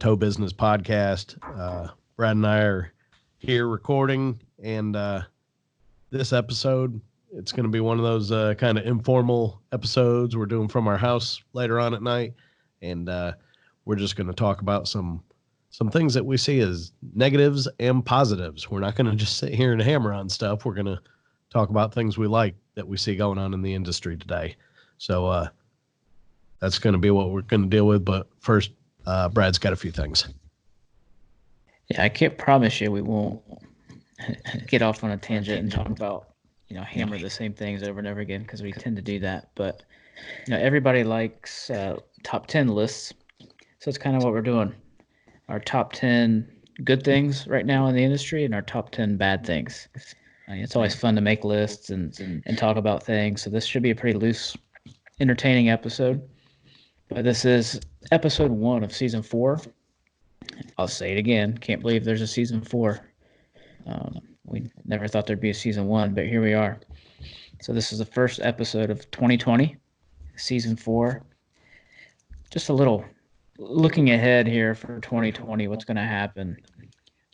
Tow Business Podcast. Brad and I are here recording, and this episode, it's going to be one of those kind of informal episodes we're doing from our house later on at night, and we're just going to talk about some things that we see as negatives and positives. We're not going to just sit here and hammer on stuff. We're going to talk about things we like that we see going on in the industry today. So that's going to be what we're going to deal with. But first, Brad's got a few things. Yeah, I can't promise you we won't get off on a tangent and talk about, hammer the same things over and over again, because we tend to do that. But, everybody likes top 10 lists. So it's kind of what we're doing. Our top 10 good things right now in the industry and our top 10 bad things. It's always fun to make lists and talk about things. So this should be a pretty loose, entertaining episode. But this is episode 1 of season 4. I'll say it again. Can't believe there's a season 4. We never thought there'd be a season 1, but here we are. So this is the first episode of 2020, season 4. Just a little looking ahead here for 2020, what's going to happen.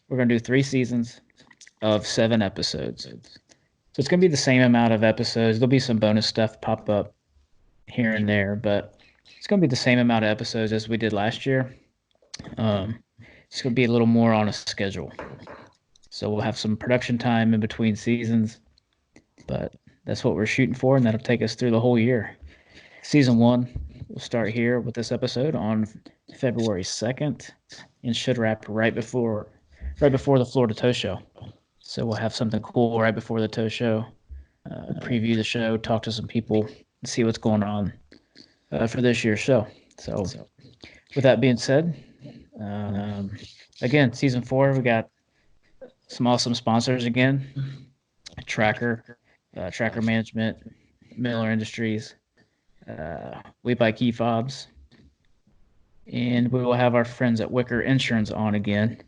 We're going to do 3 seasons of 7 episodes. So it's going to be the same amount of episodes. There'll be some bonus stuff pop up here and there, but it's going to be the same amount of episodes as we did last year. It's going to be a little more on a schedule. So we'll have some production time in between seasons, but that's what we're shooting for, and that'll take us through the whole year. Season 1, we'll start here with this episode on February 2nd and should wrap right before the Florida Tow Show. So we'll have something cool right before the Tow Show, preview the show, talk to some people, and see what's going on for this year's show. So with that being said, again, season 4, we got some awesome sponsors again. Tracker Management, Miller Industries, We Buy Key Fobs, and we will have our friends at Wicker Insurance on again,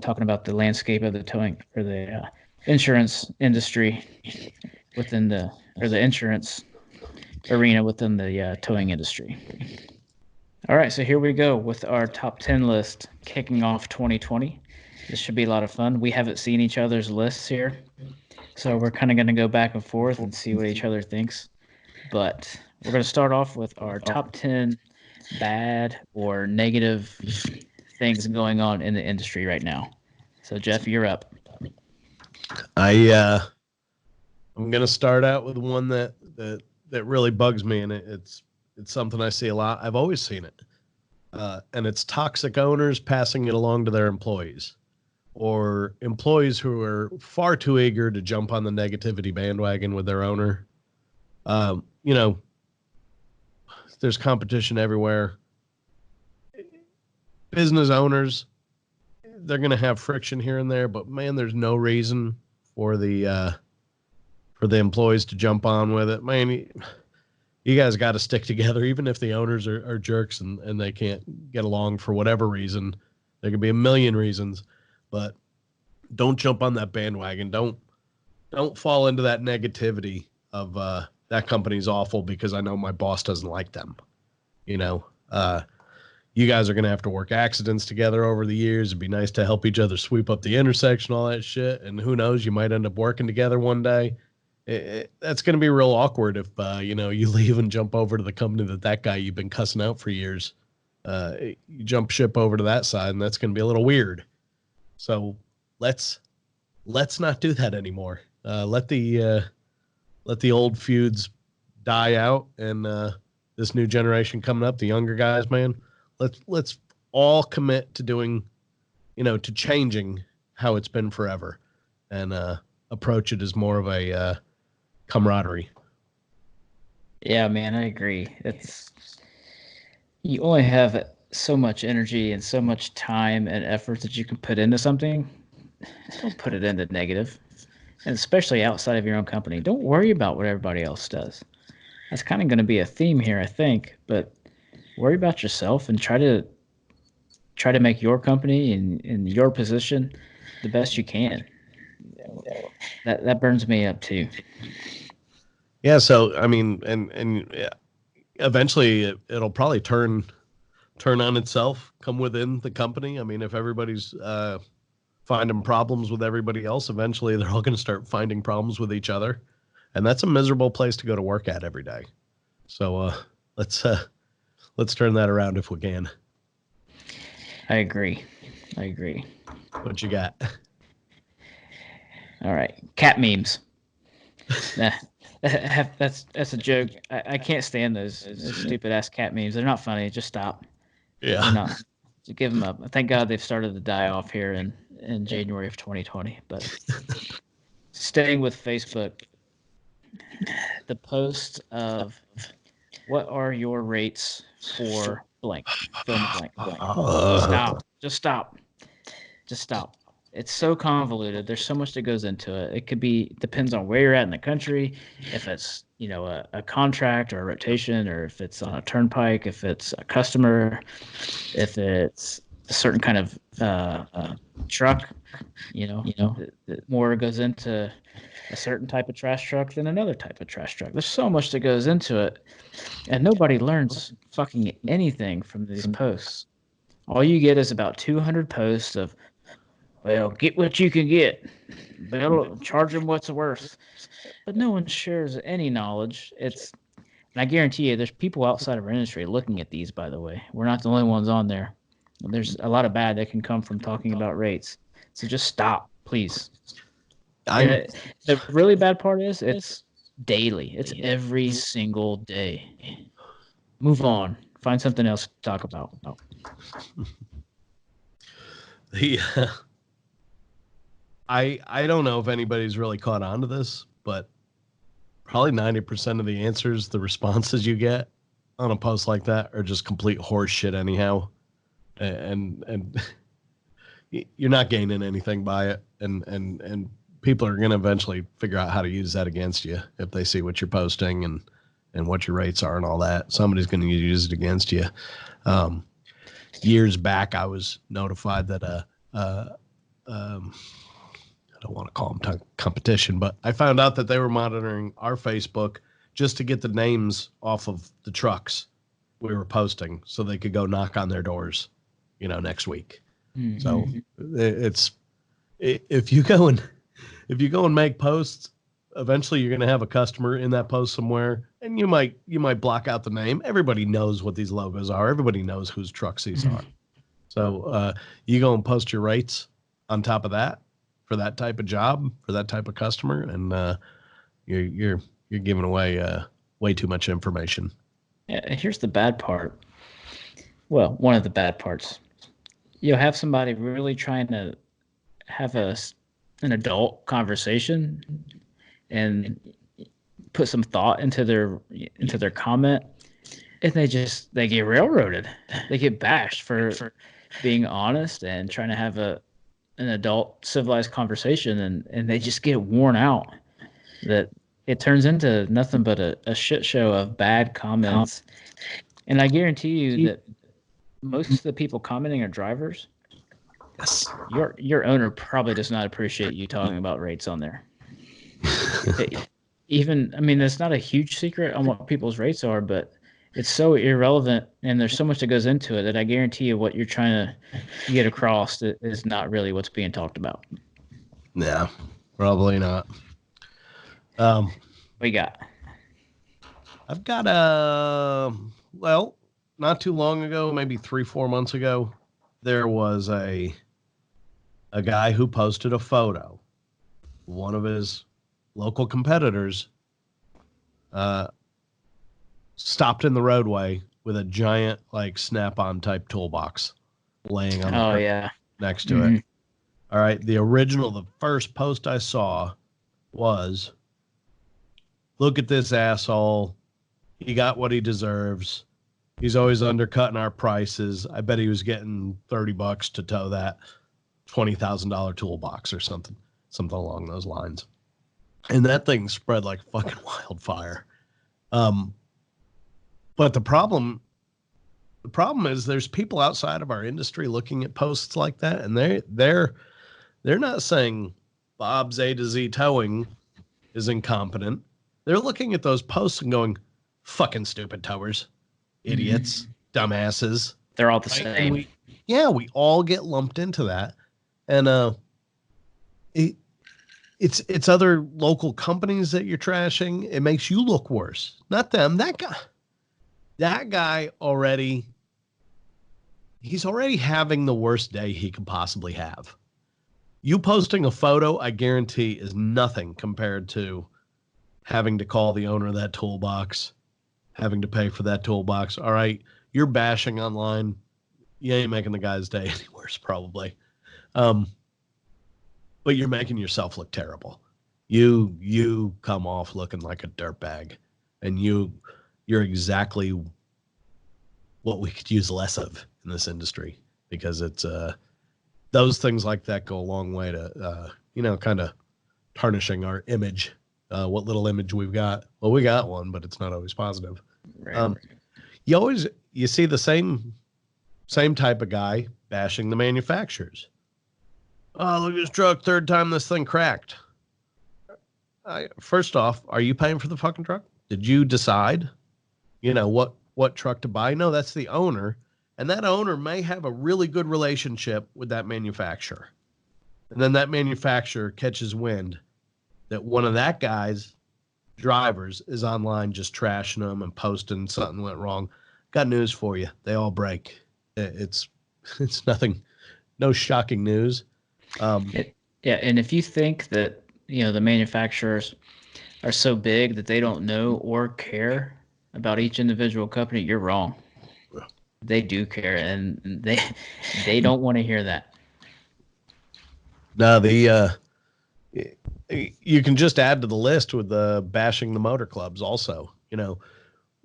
talking about the landscape of the towing or the insurance industry within the insurance arena within the towing industry. All right, so here we go with our top 10 list, kicking off 2020. This should be a lot of fun. We haven't seen each other's lists here, so we're kind of going to go back and forth and see what each other thinks. But we're going to start off with our top 10 bad or negative things going on in the industry right now. So, Jeff, you're up. I'm going to start out with one that really bugs me, and it's something I see a lot. I've always seen it, and it's toxic owners passing it along to their employees, or employees who are far too eager to jump on the negativity bandwagon with their owner. There's competition everywhere. Business owners, they're going to have friction here and there, but man, there's no reason for the employees to jump on with it. Man, you guys got to stick together, even if the owners are jerks and they can't get along for whatever reason. There could be a million reasons, but don't jump on that bandwagon. Don't fall into that negativity of that company's awful because I know my boss doesn't like them. You guys are going to have to work accidents together over the years. It'd be nice to help each other sweep up the intersection, all that shit. And who knows, you might end up working together one day. That's going to be real awkward if, you leave and jump over to the company that guy you've been cussing out for years. You jump ship over to that side, and that's going to be a little weird. So let's not do that anymore. Let the old feuds die out, and this new generation coming up, the younger guys, man, let's all commit to doing, to changing how it's been forever, and approach it as more of a camaraderie. Yeah, man, I agree. You only have so much energy and so much time and effort that you can put into something. Don't put it into negative, and especially outside of your own company. Don't worry about what everybody else does. That's kind of going to be a theme here, I think. But worry about yourself and try to make your company and in your position the best you can. That burns me up too. Yeah. So, I mean, and eventually it'll probably turn turn on itself, come within the company. I mean, if everybody's finding problems with everybody else, eventually they're all going to start finding problems with each other. And that's a miserable place to go to work at every day. So let's turn that around if we can. I agree. What you got? All right. Cat memes. Nah, that's a joke. I can't stand those stupid ass cat memes. They're not funny. Just stop. Yeah. They're not. Just give them up. Thank God they've started to die off here in January of 2020. But staying with Facebook, the post of what are your rates for blank, fill in the blank, blank. Stop. Just stop. It's so convoluted. There's so much that goes into it. It could be, depends on where you're at in the country, if it's, a contract or a rotation, or if it's on a turnpike, if it's a customer, if it's a certain kind of truck, more goes into a certain type of trash truck than another type of trash truck. There's so much that goes into it, and nobody learns fucking anything from these posts. All you get is about 200 posts of, well, get what you can get. Charge them what's worth. But no one shares any knowledge. And I guarantee you, there's people outside of our industry looking at these, by the way. We're not the only ones on there. There's a lot of bad that can come from talking about rates. So just stop, please. The really bad part is it's daily. It's every single day. Move on. Find something else to talk about. I don't know if anybody's really caught on to this, but probably 90% of the answers, the responses you get on a post like that are just complete horse shit anyhow. And you're not gaining anything by it. And people are going to eventually figure out how to use that against you if they see what you're posting and what your rates are and all that. Somebody's going to use it against you. Years back, I was notified that I don't want to call them competition, but I found out that they were monitoring our Facebook just to get the names off of the trucks we were posting so they could go knock on their doors, next week. Mm-hmm. So if you go and make posts, eventually you're going to have a customer in that post somewhere, and you might block out the name. Everybody knows what these logos are. Everybody knows whose trucks these are. So you go and post your rates on top of that for that type of job, for that type of customer, and you're giving away way too much information. Yeah, here's the bad part. Well, one of the bad parts. You'll have somebody really trying to have an adult conversation and put some thought into their comment, and they get railroaded. They get bashed for being honest and trying to have an adult civilized conversation, and they just get worn out. That it turns into nothing but a shit show of bad comments. And I guarantee you that most of the people commenting are drivers. Yes. Your owner probably does not appreciate you talking about rates on there. It's not a huge secret on what people's rates are, but it's so irrelevant, and there's so much that goes into it that I guarantee you what you're trying to get across is not really what's being talked about. Yeah, probably not. We got. I've got not too long ago, maybe 3-4 months ago, there was a guy who posted a photo. One of his local competitors stopped in the roadway with a giant Snap-on type toolbox laying on next to it. All right. The first post I saw was, look at this asshole. He got what he deserves. He's always undercutting our prices. I bet he was getting $30 to tow that $20,000 toolbox or something along those lines. And that thing spread like fucking wildfire. But the problem is there's people outside of our industry looking at posts like that, and they're not saying Bob's A to Z Towing is incompetent. They're looking at those posts and going, fucking stupid towers, idiots, dumbasses, They're all the right? same. We all get lumped into that. And it's other local companies that you're trashing. It makes you look worse, not them. That guy already, he's already having the worst day he could possibly have. You posting a photo, I guarantee, is nothing compared to having to call the owner of that toolbox, having to pay for that toolbox. All right, you're bashing online. You ain't making the guy's day any worse, probably. But you're making yourself look terrible. You come off looking like a dirtbag, and you're exactly what we could use less of in this industry, because it's those things like that go a long way to kind of tarnishing our image, what little image we've got. Well, we got one, but it's not always positive. Right. You see the same type of guy bashing the manufacturers. Oh, look at this truck, third time this thing cracked. First off, are you paying for the fucking truck? Did you decide, what truck to buy? No, that's the owner. And that owner may have a really good relationship with that manufacturer. And then that manufacturer catches wind that one of that guy's drivers is online just trashing them and posting something went wrong. Got news for you. They all break. It's nothing, no shocking news. And if you think that, the manufacturers are so big that they don't know or care about each individual company, you're wrong. They do care, and they don't want to hear that. No, you can just add to the list with the bashing the motor clubs also.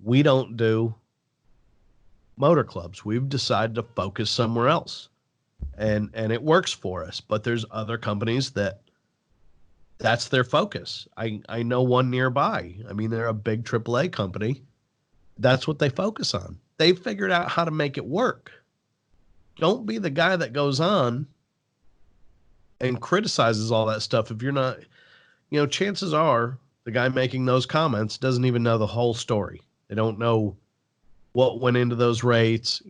We don't do motor clubs. We've decided to focus somewhere else. And it works for us, but there's other companies that's their focus. I know one nearby. I mean, they're a big AAA company. That's what they focus on. They've figured out how to make it work. Don't be the guy that goes on and criticizes all that stuff. If you're not, chances are the guy making those comments doesn't even know the whole story. They don't know what went into those rates.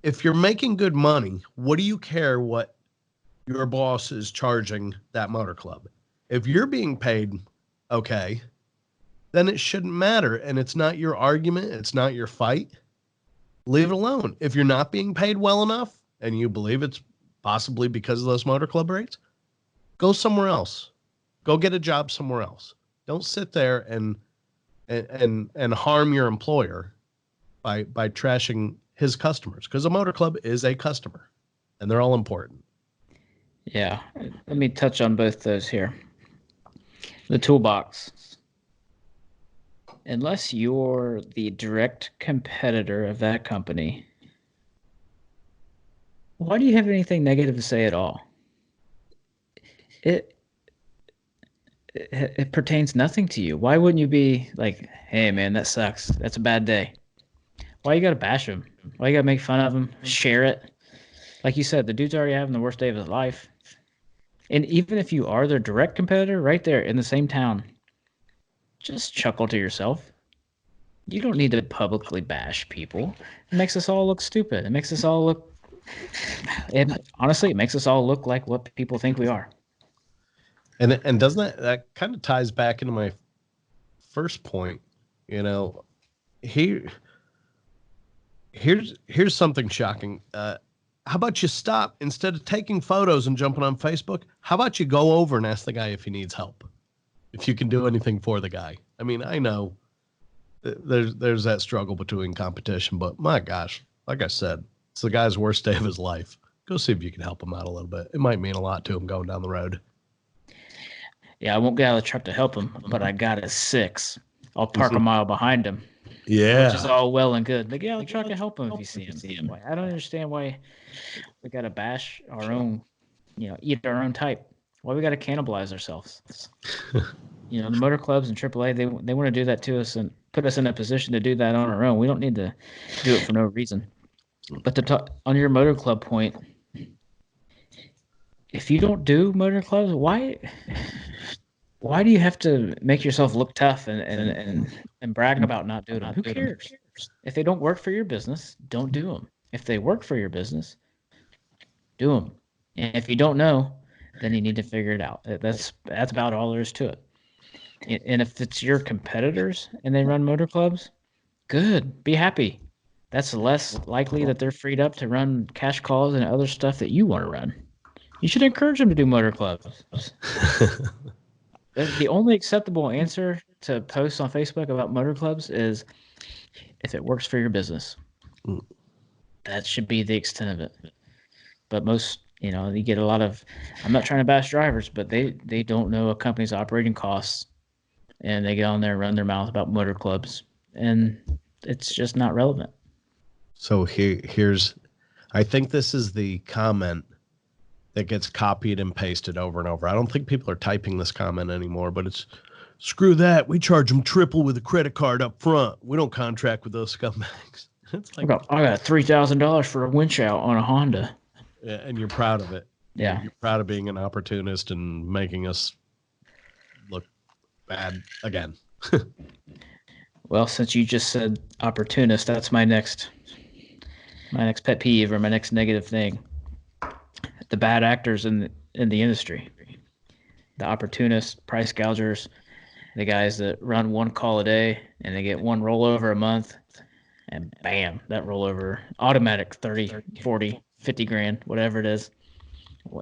If you're making good money, what do you care what your boss is charging that motor club? If you're being paid okay, then it shouldn't matter. And it's not your argument. It's not your fight. Leave it alone. If you're not being paid well enough and you believe it's possibly because of those motor club rates, go somewhere else. Go get a job somewhere else. Don't sit there and harm your employer by trashing his customers, because a motor club is a customer and they're all important. Yeah. Let me touch on both those here. The toolbox. Unless you're the direct competitor of that company, why do you have anything negative to say at all? It pertains nothing to you. Why wouldn't you be like, hey, man, that sucks. That's a bad day. Why you got to bash him? Why you got to make fun of him? Share it. Like you said, the dude's already having the worst day of his life. And even if you are their direct competitor right there in the same town, just chuckle to yourself. You don't need to publicly bash people. It makes us all look stupid. It makes us all look... honestly, it makes us all look like what people think we are. And doesn't that kind of ties back into my first point? Here's something shocking. How about you stop, instead of taking photos and jumping on Facebook? How about you go over and ask the guy if he needs help, if you can do anything for the guy? I mean, I know there's that struggle between competition, but my gosh, like I said, it's the guy's worst day of his life. Go see if you can help him out a little bit. It might mean a lot to him going down the road. Yeah, I won't get out of the truck to help him, but I got a 6. I'll park a mile behind him. Yeah. Which is all well and good. But get out of the truck and help him if you see him. I don't understand why we got to bash our own, eat our own type. Why we got to cannibalize ourselves? The motor clubs and AAA, they want to do that to us and put us in a position to do that on our own. We don't need to do it for no reason. But to talk on your motor club point, if you don't do motor clubs, why do you have to make yourself look tough and brag about not doing them? Who cares? If they don't work for your business, don't do them. If they work for your business, do them. And if you don't know, then you need to figure it out. That's about all there is to it. And if it's your competitors and they run motor clubs, good. Be happy. That's less likely that they're freed up to run cash calls and other stuff that you want to run. You should encourage them to do motor clubs. The only acceptable answer to posts on Facebook about motor clubs is if it works for your business. That should be the extent of it. But most, you get a lot of, I'm not trying to bash drivers, but they don't know a company's operating costs, and they get on there and run their mouth about motor clubs, and it's just not relevant. So here's, I think this is the comment that gets copied and pasted over and over. I don't think people are typing this comment anymore, but it's, screw that. We charge them triple with a credit card up front. We don't contract with those scumbags. It's like, I got $3,000 for a winch out on a Honda. Yeah, and you're proud of it. Yeah. You're proud of being an opportunist and making us look bad again. Well, since you just said opportunist, that's my next pet peeve, or my next negative thing. The bad actors in the industry, the opportunists, price gougers, the guys that run one call a day and they get one rollover a month, and bam, that rollover, automatic 30, 40, 50 grand, whatever it is.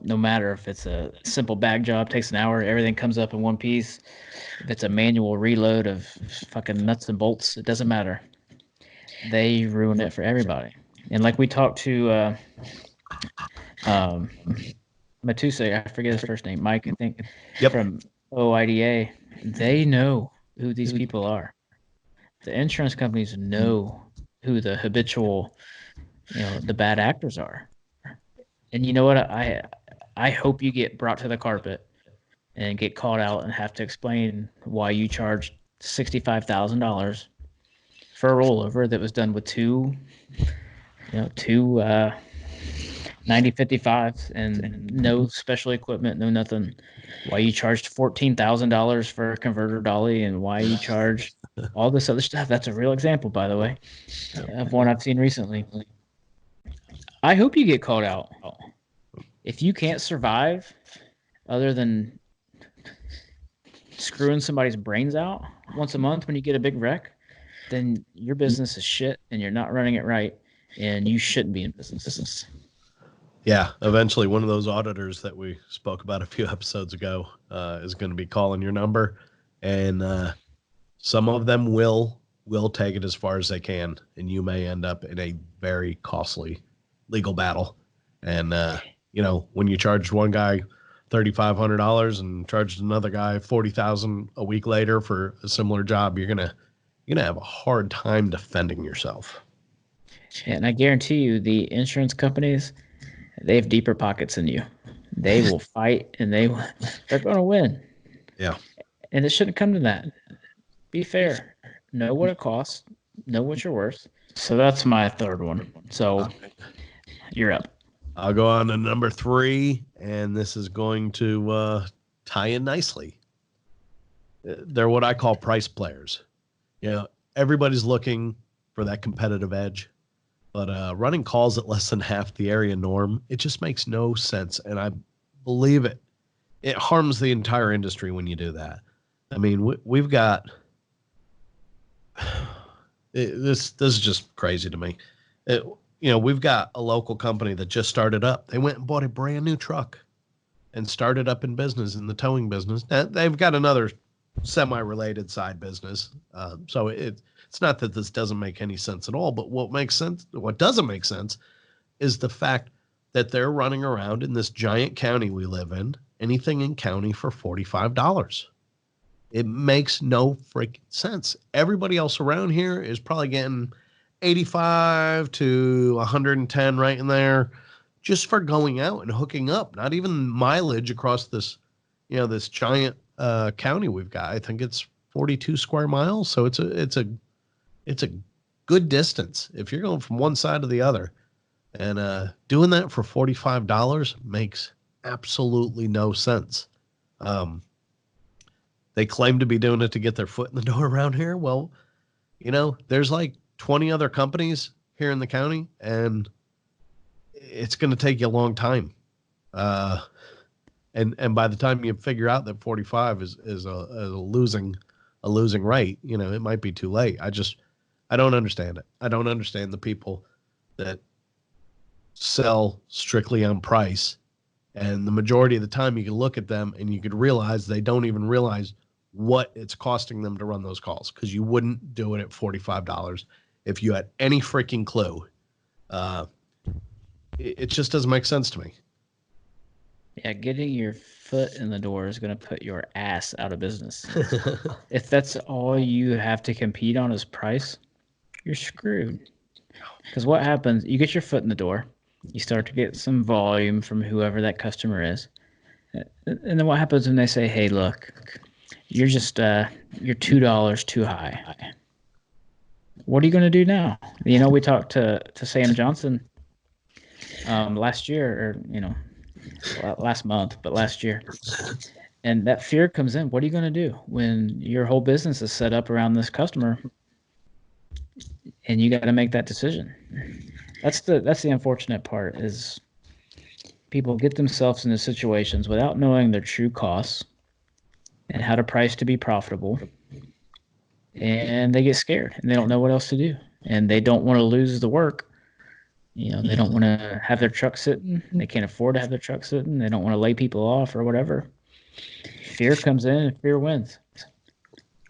No matter if it's a simple bag job, takes an hour, everything comes up in one piece. If it's a manual reload of fucking nuts and bolts, it doesn't matter. They ruin it for everybody. And like we talked to Matusek, I forget his first name, Mike, I think, from OIDA, they know who these people are. The insurance companies know who the habitual, the bad actors are. And you know what? I hope you get brought to the carpet and get called out and have to explain why you charged $65,000 for a rollover that was done with two 9055s and no special equipment, no nothing. Why you charged $14,000 for a converter dolly, and why you charged all this other stuff. That's a real example, by the way, of one I've seen recently. I hope you get called out. If you can't survive other than screwing somebody's brains out once a month when you get a big wreck, then your business is shit and you're not running it right, and you shouldn't be in business. Yeah, eventually one of those auditors that we spoke about a few episodes ago is going to be calling your number, and some of them will take it as far as they can, and you may end up in a very costly legal battle. And when you charged one guy $3,500 and charged another guy $40,000 a week later for a similar job, you're gonna have a hard time defending yourself. And I guarantee you, the insurance companies, they have deeper pockets than you. They will fight, and they're going to win. Yeah. And it shouldn't come to that. Be fair. Know what it costs. Know what you're worth. So that's my third one. So you're up. I'll go on to number 3, and this is going to tie in nicely. They're what I call price players. Everybody's looking for that competitive edge. But running calls at less than half the area norm, it just makes no sense. And I believe it. It harms the entire industry when you do that. I mean, we've got this is just crazy to me. We've got a local company that just started up. They went and bought a brand new truck and started up in business, in the towing business. Now, they've got another semi-related side business. So it's not that this doesn't make any sense at all, but what doesn't make sense is the fact that they're running around in this giant county we live in, anything in county, for $45. It makes no freaking sense. Everybody else around here is probably getting 85 to 110 right in there just for going out and hooking up, not even mileage across this, this giant county we've got. I think it's 42 square miles. So it's a good distance if you're going from one side to the other, and doing that for $45 makes absolutely no sense. They claim to be doing it to get their foot in the door around here. Well, there's like 20 other companies here in the county, and it's going to take you a long time. And by the time you figure out that 45 is a losing rate, it might be too late. I don't understand it. I don't understand the people that sell strictly on price. And the majority of the time you can look at them and you could realize they don't even realize what it's costing them to run those calls, because you wouldn't do it at $45 if you had any freaking clue. It just doesn't make sense to me. Yeah, getting your foot in the door is going to put your ass out of business. If that's all you have to compete on is price, you're screwed. Because what happens, you get your foot in the door, you start to get some volume from whoever that customer is. And then what happens when they say, hey, look, you're just, you're $2 too high. What are you going to do now? We talked to Sam Johnson last year, or, last month, but last year. And that fear comes in. What are you going to do when your whole business is set up around this customer and you got to make that decision? That's the unfortunate part, is people get themselves into situations without knowing their true costs and how to price to be profitable. And they get scared and they don't know what else to do. And they don't want to lose the work. They don't want to have their truck sitting. They can't afford to have their truck sitting. They don't want to lay people off or whatever. Fear comes in and fear wins.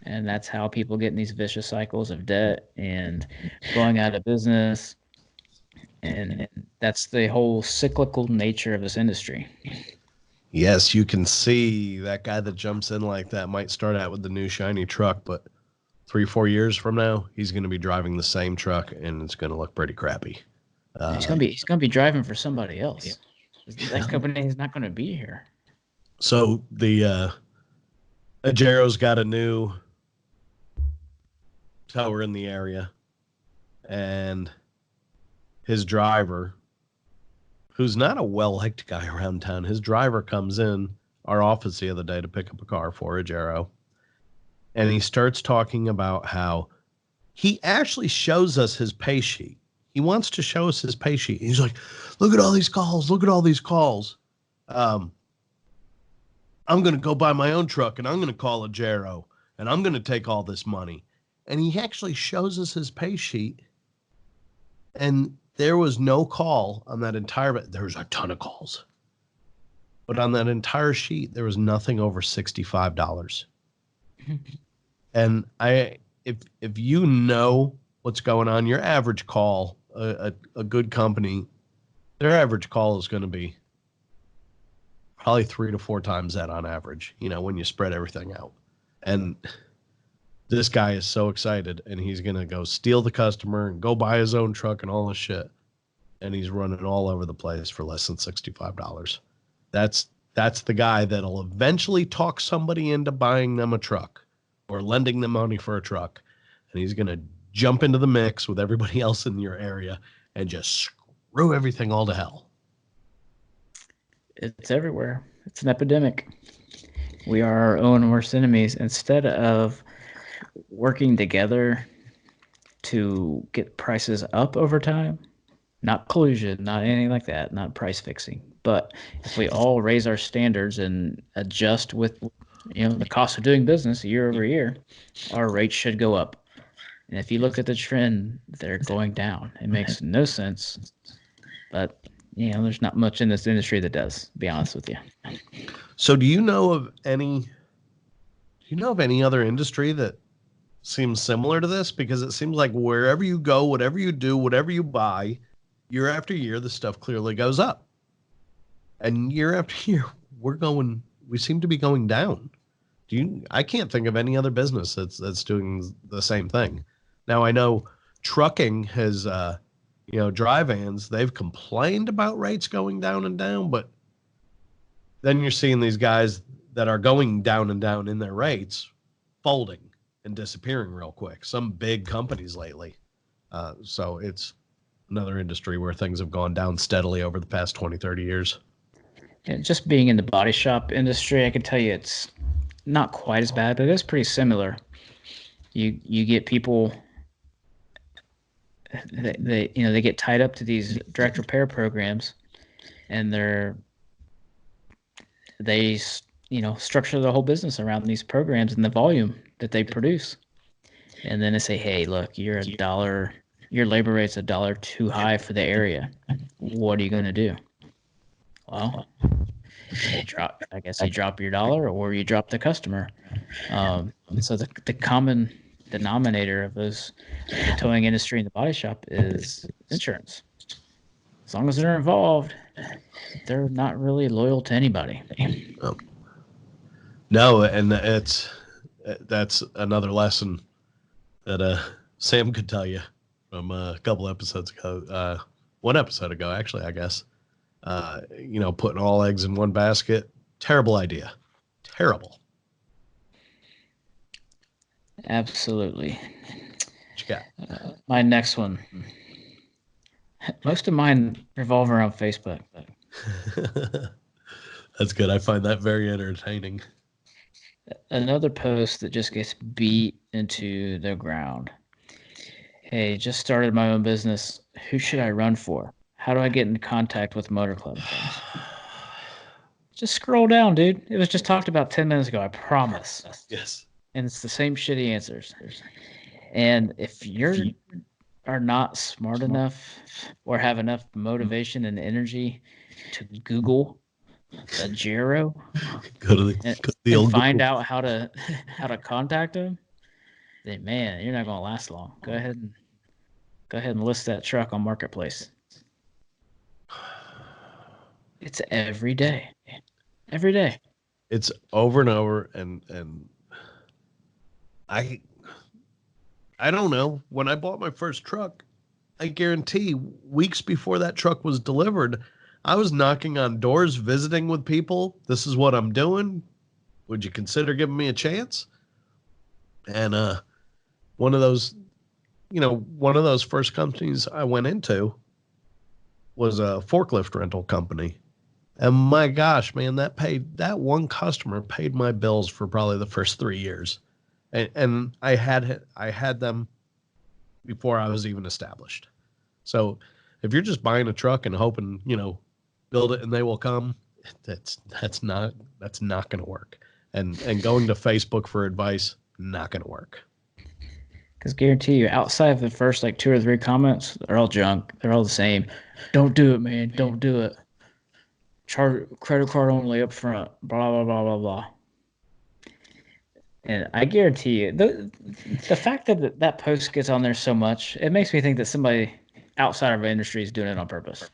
And that's how people get in these vicious cycles of debt and going out of business. And that's the whole cyclical nature of this industry. Yes, you can see that guy that jumps in like that might start out with the new shiny truck, but 3-4 years from now, he's going to be driving the same truck and it's going to look pretty crappy. He's gonna be driving for somebody else. That company is not going to be here. So the Ajero's got a new tower in the area, and his driver, who's not a well-liked guy around town, his driver comes in our office the other day to pick up a car for Ajero, and he starts talking about how he actually shows us his pay sheet. He wants to show us his pay sheet. He's like, look at all these calls. Look at all these calls. I'm going to go buy my own truck and I'm going to call Ajero and I'm going to take all this money. And he actually shows us his pay sheet. And there was no call on that entire, there was a ton of calls. But on that entire sheet, there was nothing over $65. And if you know what's going on, your average call, a good company, their average call is going to be probably 3 to 4 times that on average, when you spread everything out. And this guy is so excited, and he's going to go steal the customer and go buy his own truck and all this shit. And he's running all over the place for less than $65. That's the guy that'll eventually talk somebody into buying them a truck or lending them money for a truck. And he's going to jump into the mix with everybody else in your area and just screw everything all to hell. It's everywhere. It's an epidemic. We are our own worst enemies. Instead of working together to get prices up over time, not collusion, not anything like that, not price fixing, but if we all raise our standards and adjust with the cost of doing business year over year, our rates should go up. And if you look at the trend, they're going down. It makes no sense. But, there's not much in this industry that does, to be honest with you. So do you know of any other industry that seems similar to this? Because it seems like wherever you go, whatever you do, whatever you buy, year after year, the stuff clearly goes up. And year after year, we seem to be going down. I can't think of any other business that's doing the same thing. Now, I know trucking has, dry vans, they've complained about rates going down and down, but then you're seeing these guys that are going down and down in their rates folding and disappearing real quick. Some big companies lately. So it's another industry where things have gone down steadily over the past 20, 30 years. And just being in the body shop industry, I can tell you it's not quite as bad, but it is pretty similar. You get people they get tied up to these direct repair programs, and they structure the whole business around these programs and the volume that they produce. And then they say, hey, look, your labor rate's $1 too high for the area. What are you going to do? Well, I guess you drop your dollar, or you drop the customer. So the common denominator of the towing industry and the body shop is insurance. As long as they're involved, they're not really loyal to anybody. No, and that's another lesson that Sam could tell you from a couple episodes ago. One episode ago, actually, I guess. Putting all eggs in one basket, terrible idea. Terrible. Absolutely. What you got? My next one. Most of mine revolve around Facebook. That's good. I find that very entertaining. Another post that just gets beat into the ground. Hey, just started my own business. Who should I run for? How do I get in contact with Motor Club? Just scroll down, dude. It was just talked about 10 minutes ago, I promise. Yes. And it's the same shitty answers. And if you are not smart enough or have enough motivation and energy to Google a Giro and find out how to contact them, then man, you're not gonna last long. Go ahead and list that truck on Marketplace. It's every day. Every day. It's over and over, and I don't know. When I bought my first truck, I guarantee weeks before that truck was delivered, I was knocking on doors, visiting with people. This is what I'm doing. Would you consider giving me a chance? And one of those first companies I went into was a forklift rental company. And my gosh, man, that one customer paid my bills for probably the first 3 years. And I had them before I was even established. So if you're just buying a truck and hoping, build it and they will come, that's not going to work. And going to Facebook for advice, not going to work. Because guarantee you, outside of the first 2 or 3 comments, they're all junk. They're all the same. Don't do it, man. Don't do it. Charge credit card only up front. Blah blah blah blah blah. And I guarantee you, the fact that post gets on there so much, it makes me think that somebody outside of our industry is doing it on purpose.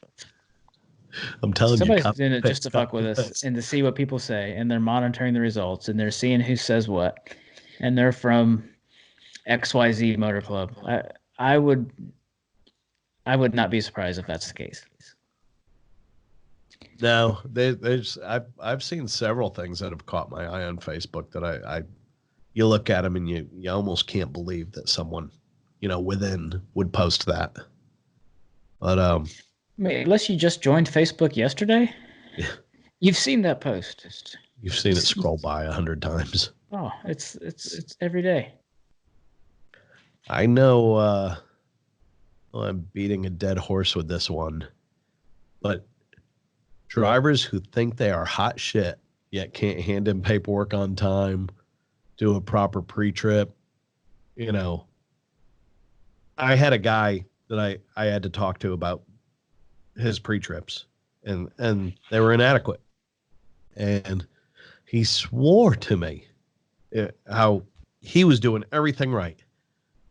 I'm telling somebody's doing it just to fuck with us and to see what people say, and they're monitoring the results, and they're seeing who says what, and they're from XYZ Motor Club. I would not be surprised if that's the case. No, I've seen several things that have caught my eye on Facebook that you look at them and you almost can't believe that someone, within would post that. But unless you just joined Facebook yesterday, yeah. You've seen that post. You've seen it scroll by 100 times. Oh, it's every day. I know. I'm beating a dead horse with this one, but drivers who think they are hot shit yet can't hand in paperwork on time, do a proper pre-trip. I had a guy that I had to talk to about his pre-trips, and they were inadequate. And he swore to me how he was doing everything right.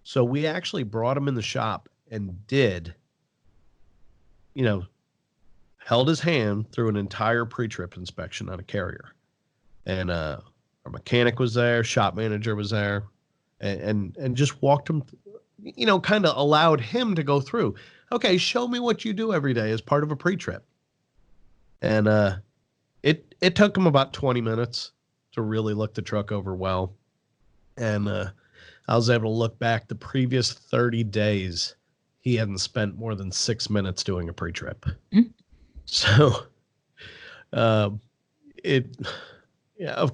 So we actually brought him in the shop and held his hand through an entire pre-trip inspection on a carrier. And our mechanic was there, shop manager was there, and just walked him, kind of allowed him to go through. Okay, show me what you do every day as part of a pre-trip. And it took him about 20 minutes to really look the truck over well. And I was able to look back the previous 30 days. He hadn't spent more than 6 minutes doing a pre-trip. Mm-hmm. So, of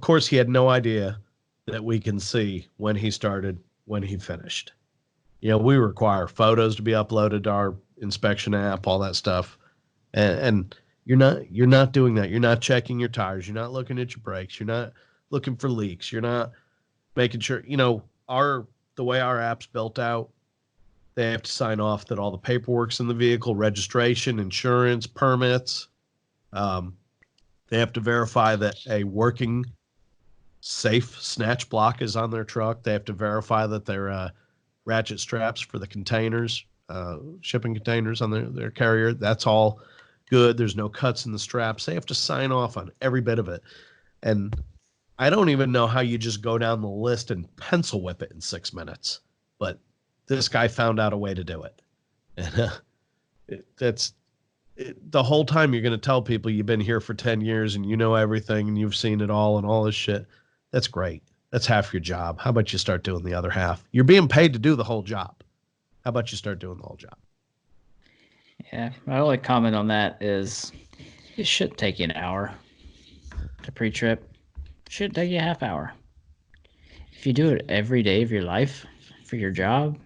course, he had no idea that we can see when he started, when he finished. We require photos to be uploaded to our inspection app, all that stuff. And you're not doing that. You're not checking your tires. You're not looking at your brakes. You're not looking for leaks. You're not making sure, the way our app's built out, they have to sign off that all the paperwork's in the vehicle, registration, insurance, permits. They have to verify that a working safe snatch block is on their truck. They have to verify that their ratchet straps for the containers, shipping containers on their carrier, that's all good. There's no cuts in the straps. They have to sign off on every bit of it. And I don't even know how you just go down the list and pencil whip it in 6 minutes. But this guy found out a way to do it. And the whole time you're going to tell people you've been here for 10 years and you know everything and you've seen it all and all this shit. That's great. That's half your job. How about you start doing the other half? You're being paid to do the whole job. How about you start doing the whole job? Yeah, my only comment on that is it should take you an hour to pre-trip. It should take you a half hour. If you do it every day of your life for your job,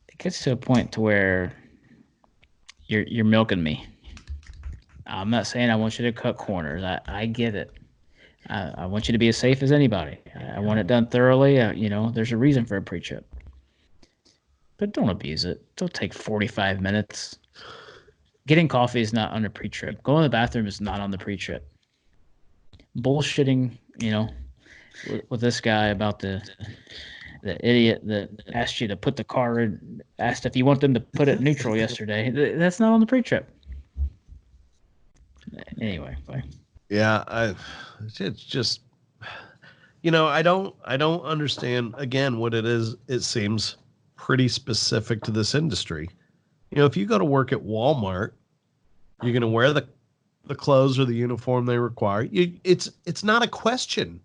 it gets to a point to where you're milking me. I'm not saying I want you to cut corners. I get it. I want you to be as safe as anybody. I want it done thoroughly. There's a reason for a pre-trip. But don't abuse it. Don't take 45 minutes. Getting coffee is not on a pre-trip. Going to the bathroom is not on the pre-trip. Bullshitting, with this guy about the idiot that asked you to put the car in, asked if you want them to put it neutral yesterday. That's not on the pre-trip. Anyway. Yeah, it's just, I don't understand, again, what it is. It seems pretty specific to this industry. If you go to work at Walmart, you're going to wear the clothes or the uniform they require. It's not a question.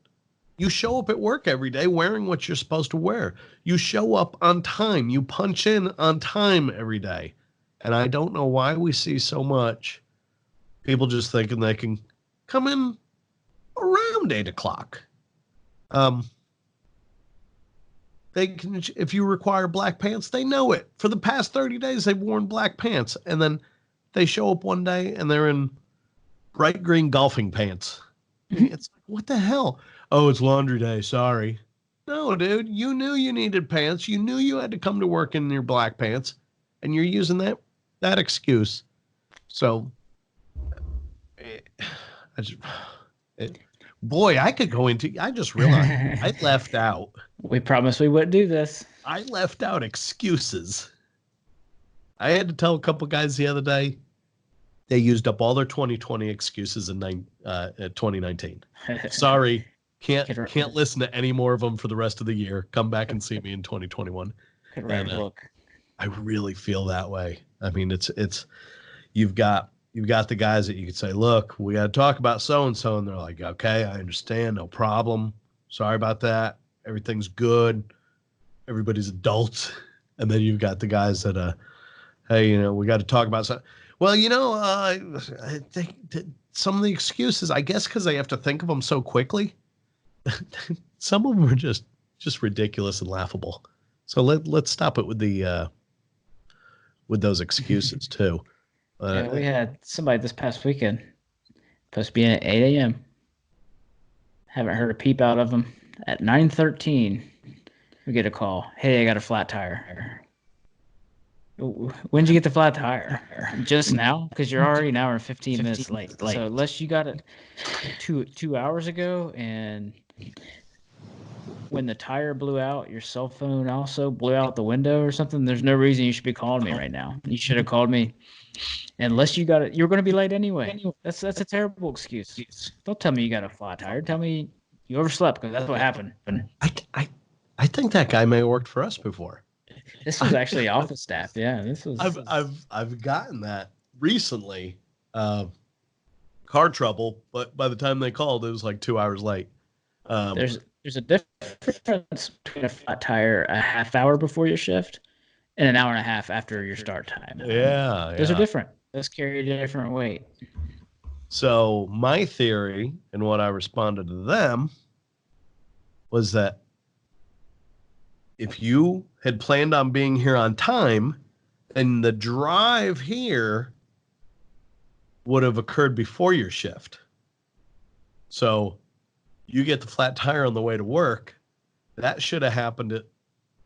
You show up at work every day wearing what you're supposed to wear. You show up on time. You punch in on time every day. And I don't know why we see so much people just thinking they can come in around 8 o'clock. They can, if you require black pants, they know it. For the past 30 days, they've worn black pants. And then they show up one day and they're in bright green golfing pants. It's like, what the hell? Oh, it's laundry day. Sorry. No, dude, you knew you needed pants. You knew you had to come to work in your black pants, and you're using that excuse. So, boy, I could go into. I just realized I left out. We promised we wouldn't do this. I left out excuses. I had to tell a couple guys the other day. They used up all their 2020 excuses in 2019. Sorry. Can't listen to any more of them for the rest of the year. Come back and see me in 2021. Look, I really feel that way. I mean, it's you've got the guys that you could say, look, we got to talk about so and so, and they're like, okay, I understand, no problem. Sorry about that. Everything's good. Everybody's adults. And then you've got the guys that, hey, we got to talk about something. Well, I think some of the excuses, I guess, because they have to think of them so quickly. Some of them are just ridiculous and laughable. So let's stop it with those excuses too. We had somebody this past weekend supposed to be in at 8 a.m. Haven't heard a peep out of them. At 9:13, we get a call. Hey, I got a flat tire. When did you get the flat tire? Just now? Because you're already an hour and 15 minutes late. So unless you got it 2 hours ago, and when the tire blew out, your cell phone also blew out the window or something, there's no reason you should be calling me right now. You should have called me. Unless you got it, you're going to be late anyway. That's a terrible excuse. Don't tell me you got a flat tire. Tell me you overslept, because that's what happened. I think that guy may have worked for us before. This was actually office staff. Yeah, this was. I've gotten that recently. Car trouble, but by the time they called, it was like 2 hours late. There's a difference between a flat tire a half hour before your shift and an hour and a half after your start time. Yeah, those are different. Those carry a different weight. So my theory, and what I responded to them, was that if you had planned on being here on time, and the drive here would have occurred before your shift. So you get the flat tire on the way to work. That should have happened at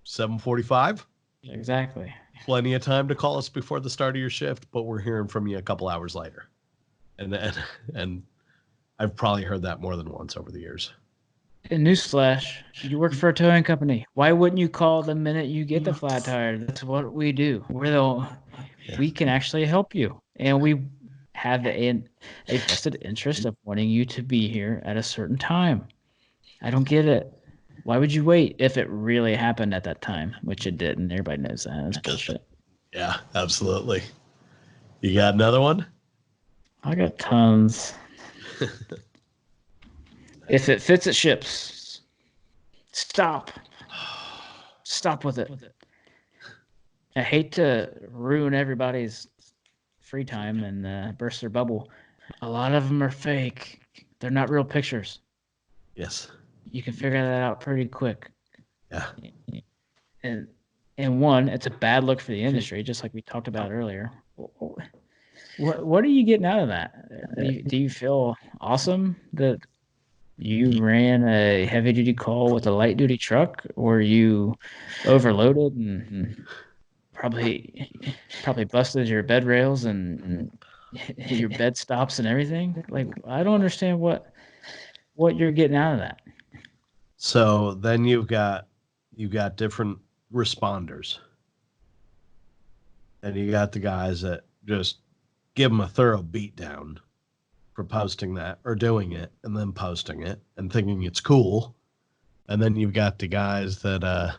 7:45. Exactly. Plenty of time to call us before the start of your shift, but we're hearing from you a couple hours later. And I've probably heard that more than once over the years. And newsflash, you work for a towing company. Why wouldn't you call the minute you get the flat tire? That's what we do. We can actually help you. And we have a vested interest of wanting you to be here at a certain time. I don't get it. Why would you wait if it really happened at that time? Which it didn't. Everybody knows that. That's bullshit. Yeah, absolutely. You got another one? I got tons. If it fits, it ships. Stop. Stop with it. I hate to ruin everybody's free time and burst their bubble. A lot of them are fake. They're not real pictures. Yes. You can figure that out pretty quick. Yeah. And one, it's a bad look for the industry, just like we talked about earlier. What are you getting out of that? Do you feel awesome that you ran a heavy duty call with a light duty truck, or you overloaded and probably busted your bed rails and your bed stops and everything? Like, I don't understand what you're getting out of that. So then you've got different responders, and you got the guys that just give them a thorough beatdown for posting that or doing it and then posting it and thinking it's cool. And then you've got the guys that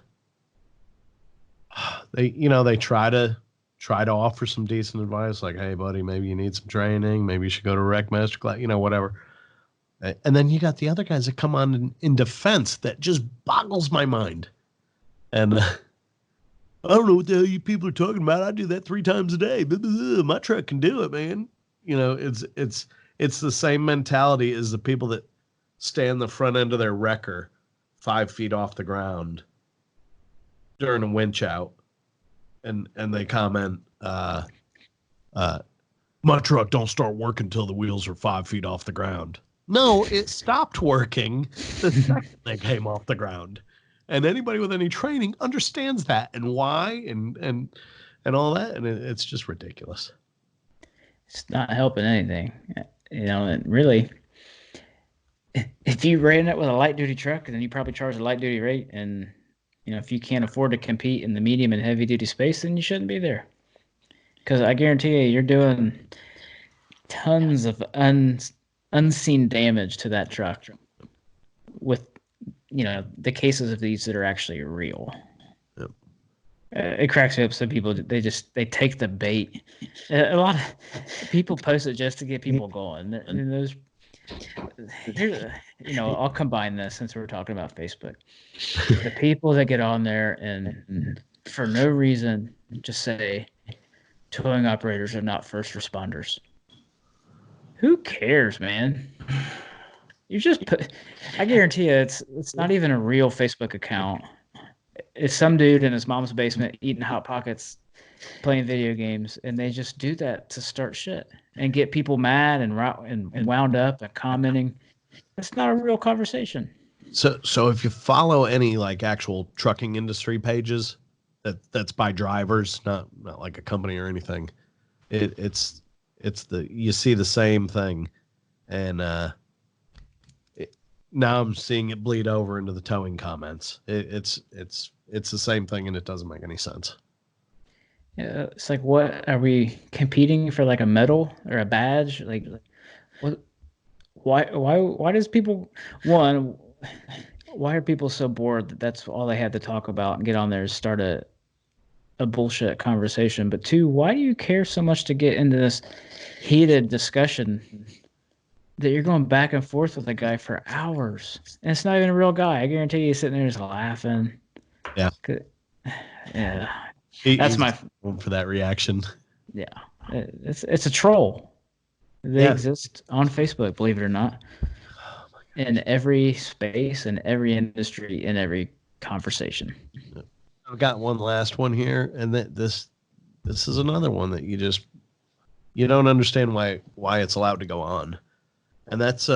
they try to offer some decent advice, like, hey buddy, maybe you need some training, maybe you should go to a rec master class, whatever. And then you got the other guys that come on in defense that just boggles my mind. And I don't know what the hell you people are talking about. I do that 3 times a day. My truck can do it, man. It's the same mentality as the people that stand the front end of their wrecker 5 feet off the ground during a winch out, and they comment, my truck don't start working until the wheels are 5 feet off the ground. No, it stopped working the second they came off the ground. And anybody with any training understands that and why and all that. And it's just ridiculous. It's not helping anything. And really, if you ran it with a light duty truck, then you probably charge a light duty rate. And, if you can't afford to compete in the medium and heavy duty space, then you shouldn't be there. Because I guarantee you're doing tons of unseen damage to that truck with, the cases of these that are actually real. Yep. It cracks me up. Some people, they take the bait. A lot of people post it just to get people going. And I'll combine this since we're talking about Facebook. The people that get on there and for no reason just say towing operators are not first responders. Who cares, man? You just I guarantee you it's not even a real Facebook account. It's some dude in his mom's basement eating Hot Pockets, playing video games, and they just do that to start shit and get people mad and wound up and commenting. It's not a real conversation. So if you follow any like actual trucking industry pages that's by drivers, not like a company or anything, it's you see the same thing. And now I'm seeing it bleed over into the towing comments. It's the same thing, and it doesn't make any sense. Yeah, it's like, what are we competing for? Like a medal or a badge? Like, what? Why does people why are people so bored that that's all they had to talk about and get on there and start a bullshit conversation? But 2, why do you care so much to get into this heated discussion that you're going back and forth with a guy for hours? And it's not even a real guy. I guarantee you he's sitting there just laughing. Yeah. Yeah. That's my one for that reaction. Yeah. It's a troll. They exist on Facebook, believe it or not. In every space, in every industry, in every conversation. I've got one last one here, and this is another one that you don't understand why it's allowed to go on, and that's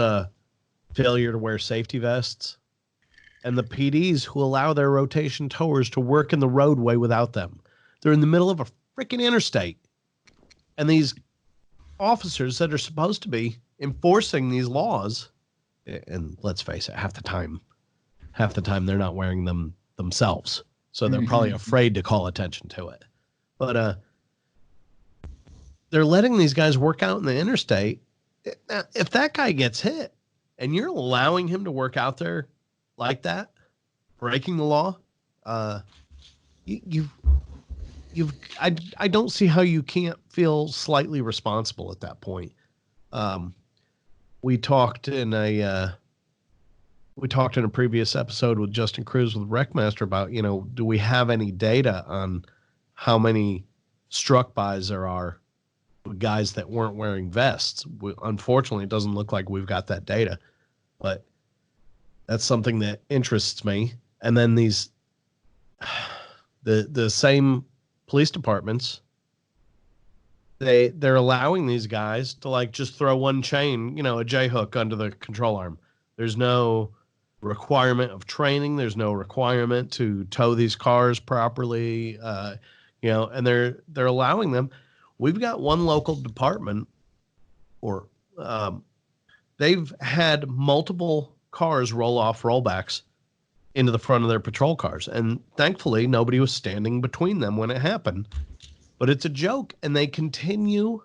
failure to wear safety vests, and the PDs who allow their rotation towers to work in the roadway without them. They're in the middle of a freaking interstate, and these officers that are supposed to be enforcing these laws, and let's face it, half the time they're not wearing them themselves, so they're probably afraid to call attention to it. But they're letting these guys work out in the interstate. Now, if that guy gets hit and you're allowing him to work out there like that, breaking the law, I don't see how you can't feel slightly responsible at that point. We talked in a previous episode with Justin Cruz with Wreckmaster about, do we have any data on how many struck bys there are with guys that weren't wearing vests? Unfortunately, it doesn't look like we've got that data, but that's something that interests me. And then the same police departments, they're allowing these guys to just throw one chain, a J hook under the control arm. There's no requirement of training. There's no requirement to tow these cars properly. And they're allowing them. We've got one local department, or they've had multiple cars roll off rollbacks into the front of their patrol cars. And thankfully, nobody was standing between them when it happened. But it's a joke, and they continue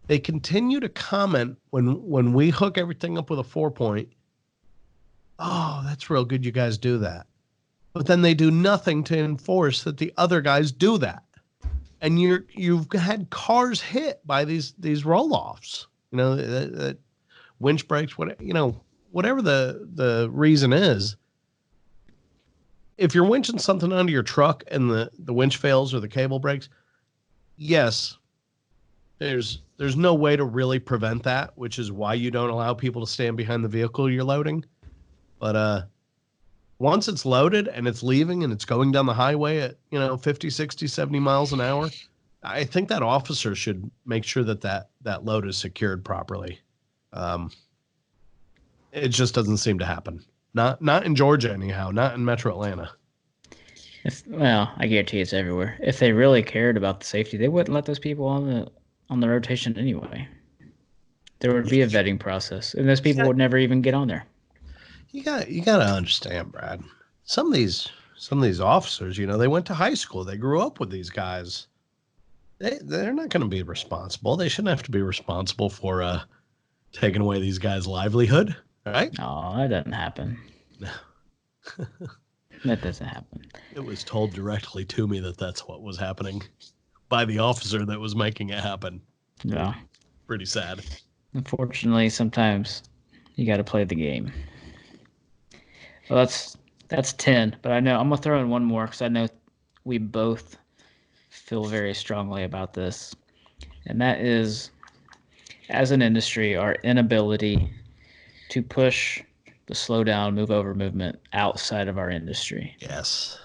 to comment when we hook everything up with a 4-point. Oh, that's real good. You guys do that. But then they do nothing to enforce that the other guys do that. And you've had cars hit by these roll-offs, winch brakes, whatever the reason is. If you're winching something onto your truck and the winch fails or the cable breaks, yes, there's no way to really prevent that, which is why you don't allow people to stand behind the vehicle you're loading. But once it's loaded and it's leaving and it's going down the highway at 50, 60, 70 miles an hour, I think that officer should make sure that load is secured properly. It just doesn't seem to happen. Not in Georgia anyhow, not in Metro Atlanta. I guarantee it's everywhere. If they really cared about the safety, they wouldn't let those people on the rotation anyway. There would be a vetting process, and those people would never even get on there. You got to understand, Brad. Some of these officers, they went to high school. They grew up with these guys. They're not going to be responsible. They shouldn't have to be responsible for taking away these guys' livelihood. Right? No, that doesn't happen. No. That doesn't happen. It was told directly to me that that's what was happening by the officer that was making it happen. Yeah. Pretty sad. Unfortunately, sometimes you got to play the game. Well, that's 10, but I know I'm going to throw in one more because I know we both feel very strongly about this. And that is, as an industry, our inability to push the slow down, move over movement outside of our industry. Yes.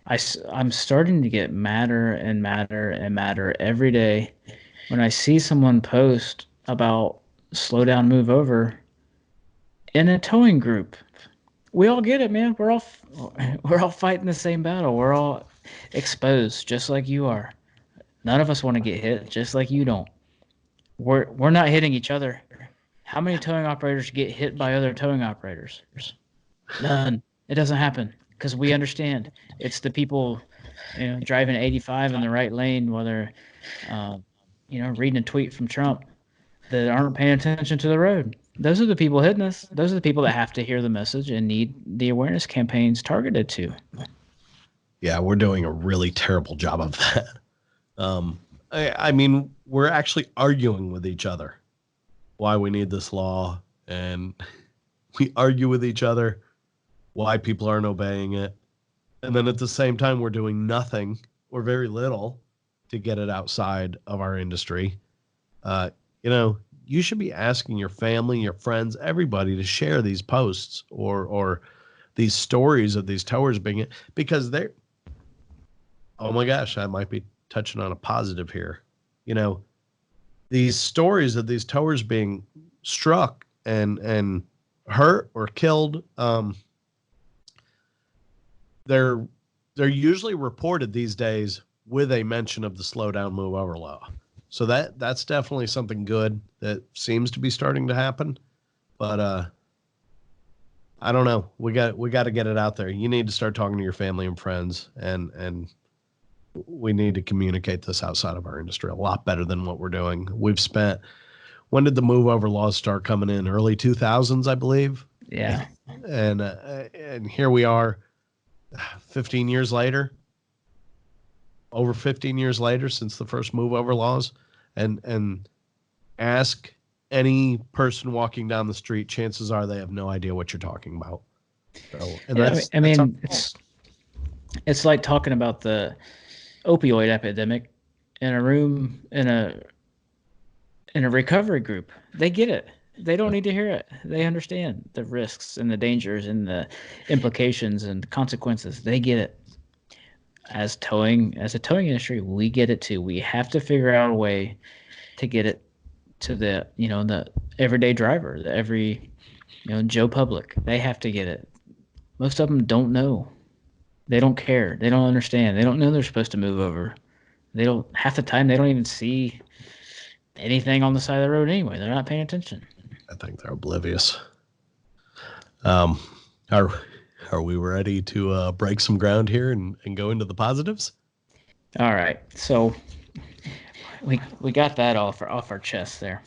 I'm starting to get madder and madder and madder every day when I see someone post about slow down, move over in a towing group. We all get it, man. We're all fighting the same battle. We're all exposed just like you are. None of us want to get hit just like you don't. We're not hitting each other. How many towing operators get hit by other towing operators? None. It doesn't happen because we understand it's the people, driving 85 in the right lane while they're, reading a tweet from Trump that aren't paying attention to the road. Those are the people hitting us. Those are the people that have to hear the message and need the awareness campaigns targeted to. Yeah, we're doing a really terrible job of that. I mean, we're actually arguing with each other why we need this law, and we argue with each other why people aren't obeying it. And then at the same time, we're doing nothing or very little to get it outside of our industry. You should be asking your family, your friends, everybody to share these posts or these stories of these towers being, because they're, oh my gosh, I might be touching on a positive here. You know, these stories of these towers being struck and hurt or killed, they're usually reported these days with a mention of the slow down move over law. So that's definitely something good that seems to be starting to happen. But I don't know. We got to get it out there. You need to start talking to your family and friends, and we need to communicate this outside of our industry a lot better than what we're doing. We've spent, when did the move over laws start coming in? Early 2000s, I believe. Yeah. And here we are 15 years later, over 15 years later since the first move over laws, and ask any person walking down the street, chances are they have no idea what you're talking about. So, and it's like talking about the opioid epidemic in a room in a recovery group. They get it. They don't need to hear it. They understand the risks and the dangers and the implications and the consequences. They get it. As a towing industry, we get it too. We have to figure out a way to get it to the everyday driver, the every Joe Public. They have to get it. Most of them don't know. They don't care. They don't understand. They don't know they're supposed to move over. They don't, half the time they don't even see anything on the side of the road anyway. They're not paying attention. I think they're oblivious. Are we ready to break some ground here and go into the positives? All right. So we got that off our chest there.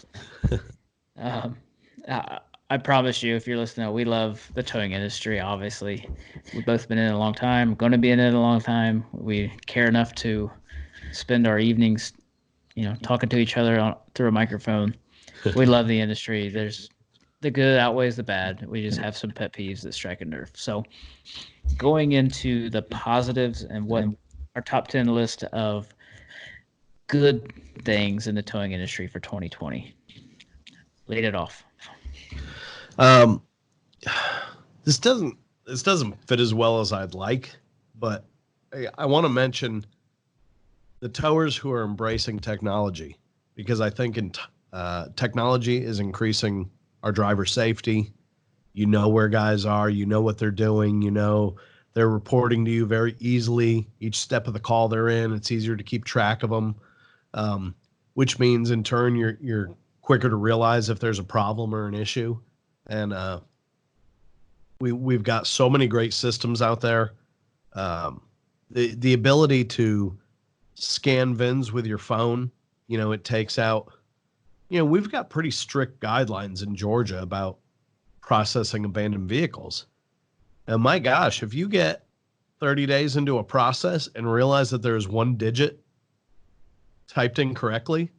I promise you, if you're listening, we love the towing industry. Obviously, we've both been in it a long time. Going to be in it a long time. We care enough to spend our evenings, talking to each other through a microphone. We love the industry. There's the good outweighs the bad. We just have some pet peeves that strike a nerve. So, going into the positives and what our top 10 list of good things in the towing industry for 2020. Lead it off. This doesn't fit as well as I'd like, but I want to mention the towers who are embracing technology, because I think technology is increasing our driver safety. You know where guys are, you know what they're doing, they're reporting to you very easily each step of the call they're in. It's easier to keep track of them, which means in turn you're quicker to realize if there's a problem or an issue. And we've got so many great systems out there. The ability to scan VINs with your phone, it takes out, we've got pretty strict guidelines in Georgia about processing abandoned vehicles. And my gosh, if you get 30 days into a process and realize that there's one digit typed in correctly,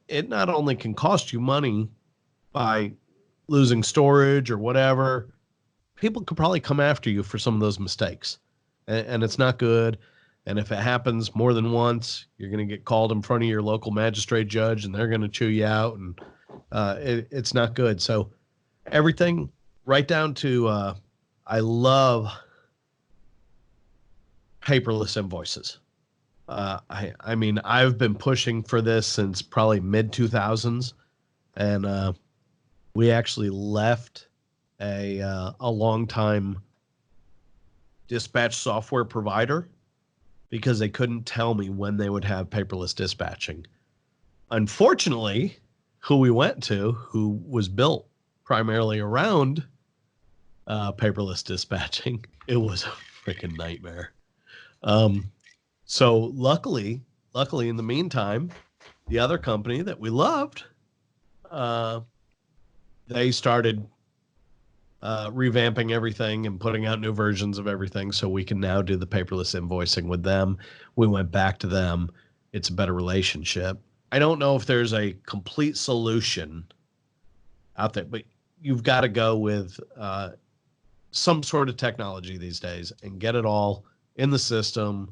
it not only can cost you money by losing storage or whatever, people could probably come after you for some of those mistakes. And it's not good. And if it happens more than once, you're going to get called in front of your local magistrate judge and they're going to chew you out. And it's not good. So everything right down to, I love paperless invoices. I mean, I've been pushing for this since probably mid 2000s, and we actually left a long time dispatch software provider because they couldn't tell me when they would have paperless dispatching. Unfortunately, who we went to, who was built primarily around paperless dispatching, it was a freaking nightmare. So luckily in the meantime, the other company that we loved, they started revamping everything and putting out new versions of everything, so we can now do the paperless invoicing with them. We went back to them. It's a better relationship. I don't know if there's a complete solution out there, but you've got to go with some sort of technology these days and get it all in the system.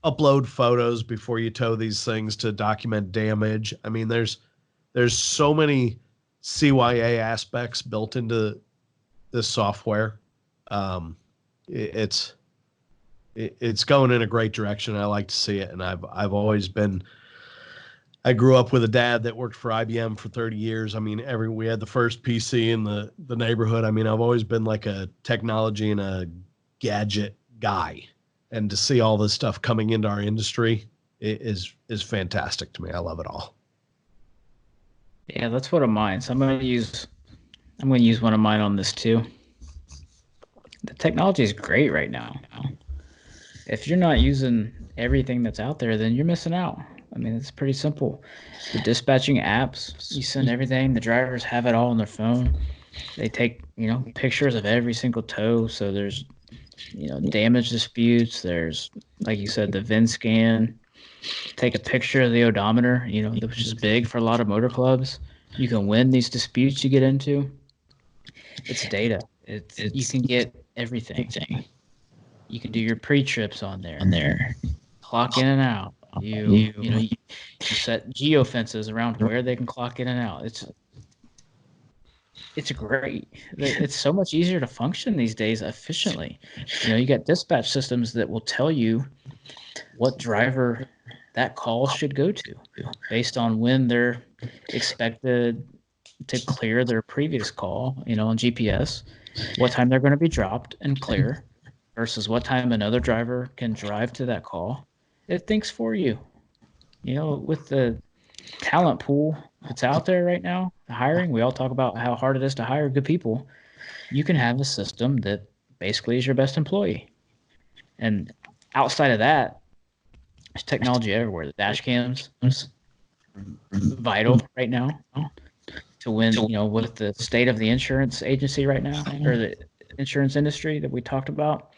Upload photos before you tow these things to document damage. I mean, there's so many CYA aspects built into this software. It's it's going in a great direction. I like to see it, and I've always been. I grew up with a dad that worked for IBM for 30 years. I mean, we had the first PC in the neighborhood. I mean, I've always been like a technology and a gadget guy, and to see all this stuff coming into our industry is fantastic to me. I love it all. Yeah, that's one of mine. So I'm going to use one of mine on this too. The technology is great right now. If you're not using everything that's out there, then you're missing out. I mean, it's pretty simple. The dispatching apps, you send everything. The drivers have it all on their phone. They take, pictures of every single tow. So there's, damage disputes. There's, like you said, the VIN scan. Take a picture of the odometer, which is big for a lot of motor clubs. You can win these disputes you get into. It's data. You can get everything. You can do your pre-trips on there. Clock in and out. You set geofences around where they can clock in and out. It's great. It's so much easier to function these days efficiently. You got dispatch systems that will tell you what driver that call should go to based on when they're expected to clear their previous call, on GPS, what time they're going to be dropped and clear versus what time another driver can drive to that call. It thinks for you. With the talent pool that's out there right now, the hiring, we all talk about how hard it is to hire good people. You can have a system that basically is your best employee. And outside of that, there's technology everywhere. The dash cams is vital right now to win, with the state of the insurance agency right now, or the insurance industry that we talked about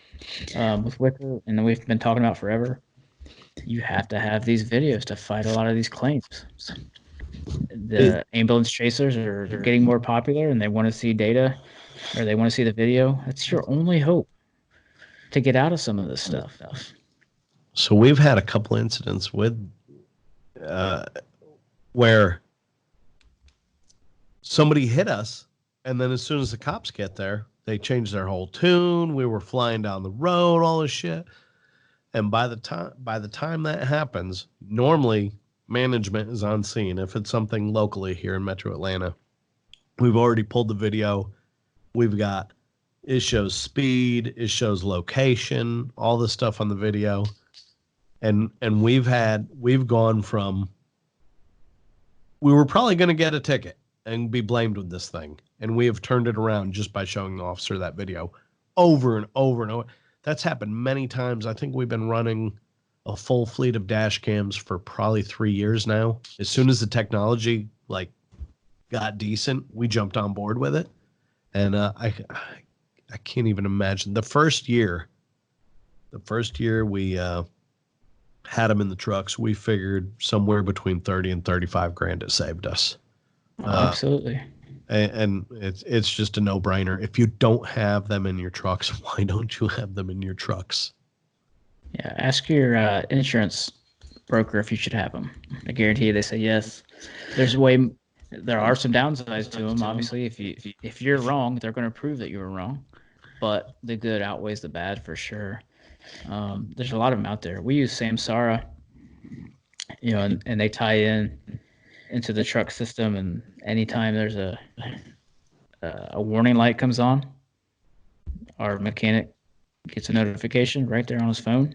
with Wicker, and that we've been talking about forever. You have to have these videos to fight a lot of these claims. The ambulance chasers are getting more popular, and they want to see data, or they want to see the video. That's your only hope to get out of some of this stuff. So we've had a couple incidents with where somebody hit us, and then as soon as the cops get there, they change their whole tune. We were flying down the road, all this shit. And by the time that happens, normally management is on scene. If it's something locally here in Metro Atlanta, we've already pulled the video. It shows speed, it shows location, all this stuff on the video. And we've gone from, we were probably going to get a ticket and be blamed with this thing. And we have turned it around just by showing the officer that video over and over and over. That's happened many times. I think we've been running a full fleet of dash cams for probably 3 years now. As soon as the technology got decent, we jumped on board with it. And I can't even imagine the first year we had them in the trucks. We figured somewhere between 30 and 35 grand it saved us. Absolutely. And it's just a no-brainer. If you don't have them in your trucks, why don't you have them in your trucks? Yeah, ask your insurance broker if you should have them. I guarantee you they say yes. There are some downsides to them. Obviously, if you're wrong, they're going to prove that you were wrong. But the good outweighs the bad for sure. There's a lot of them out there. We use Samsara, and they tie into the truck system, and anytime there's a warning light comes on, our mechanic gets a notification right there on his phone.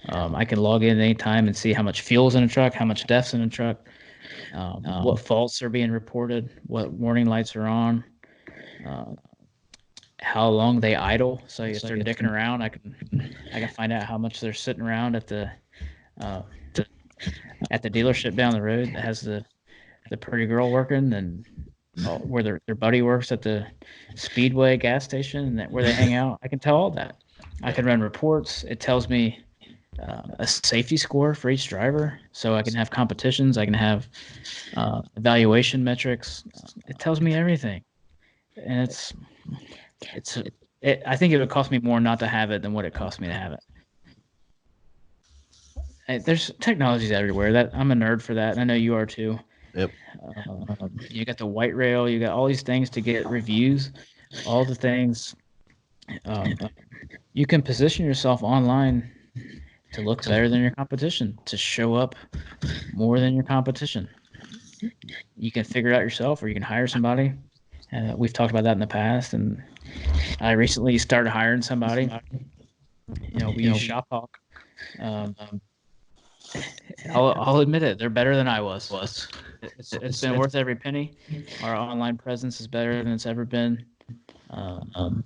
I can log in anytime and see how much fuel's in a truck, how much death's in a truck, what faults are being reported, what warning lights are on, how long they idle. So if they're dicking around, I can find out how much they're sitting around at the dealership down the road that has the pretty girl working, and where their buddy works at the Speedway gas station, and where they hang out. I can tell all that. I can run reports. It tells me a safety score for each driver, so I can have competitions. I can have evaluation metrics. It tells me everything, and I think it would cost me more not to have it than what it cost me to have it. There's technologies everywhere. That I'm a nerd for that, and I know you are too. Yep. You got the white rail. You got all these things to get reviews. All the things Um, you can position yourself online to look better than your competition, to show up more than your competition. You can figure it out yourself, or you can hire somebody. We've talked about that in the past, and I recently started hiring somebody. We use ShopHawk. Um, I'll admit it; they're better than I was. It's been worth every penny. Our online presence is better than it's ever been. Um,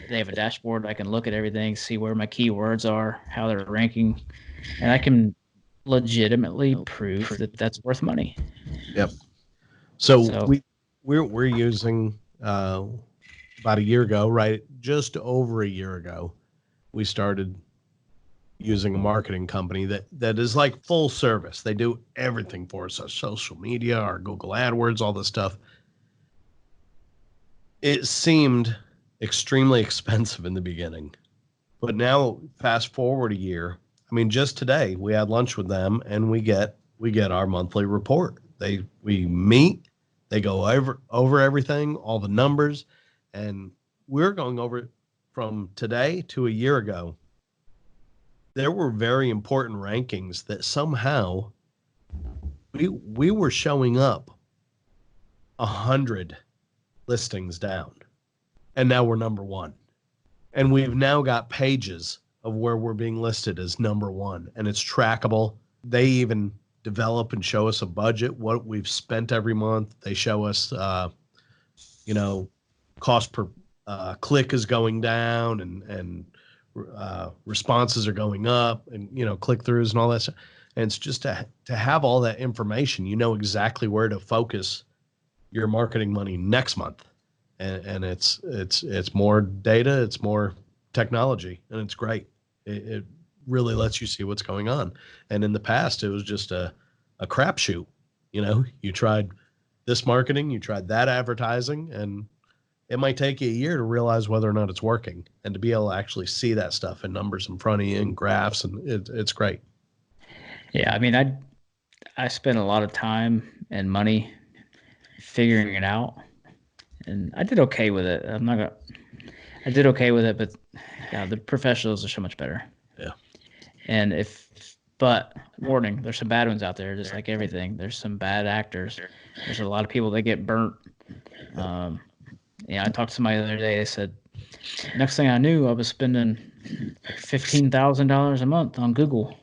they have a dashboard. I can look at everything, see where my keywords are, how they're ranking, and I can legitimately prove that that's worth money. Yep. So we're using about a year ago, right? Just over a year ago, we started using a marketing company that is like full service. They do everything for us, our social media, our Google AdWords, all this stuff. It seemed extremely expensive in the beginning, but now fast forward a year. I mean, just today we had lunch with them and we get our monthly report. We meet, they go over everything, all the numbers, and we're going over from today to a year ago. There were very important rankings that somehow we were showing up 100 listings down, and now we're number one. And we've now got pages of where we're being listed as number one, and it's trackable. They even develop and show us a budget, what we've spent every month. They show us, cost per click is going down, and responses are going up, and click throughs and all that stuff. And it's just to have all that information, exactly where to focus your marketing money next month. And it's more data, it's more technology, and it's great. It really lets you see what's going on. And in the past, it was just a crapshoot. You tried this marketing, you tried that advertising, and it might take you a year to realize whether or not it's working, and to be able to actually see that stuff in numbers in front of you and graphs, and it's great. Yeah, I mean, I spent a lot of time and money figuring it out, and I did okay with it. I did okay with it, but yeah, the professionals are so much better. Yeah. And but warning, there's some bad ones out there, just like everything. There's some bad actors. There's a lot of people that get burnt. I talked to somebody the other day. They said, next thing I knew, I was spending $15,000 a month on Google.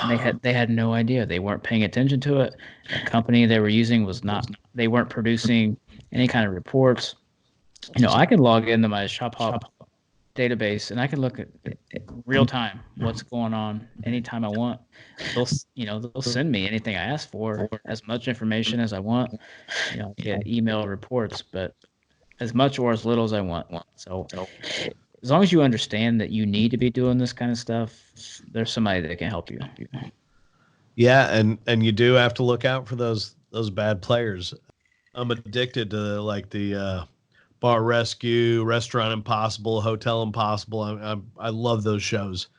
And they had no idea. They weren't paying attention to it. The company they were using they weren't producing any kind of reports. I can log into my ShopHop database and I can look at real time what's going on anytime I want. They'll send me anything I ask for, as much information as I want. Get email reports, but as much or as little as I want. So as long as you understand that you need to be doing this kind of stuff, there's somebody that can help you. Yeah, and you do have to look out for those bad players. I'm addicted to like the Bar Rescue, Restaurant Impossible, Hotel Impossible. I love those shows.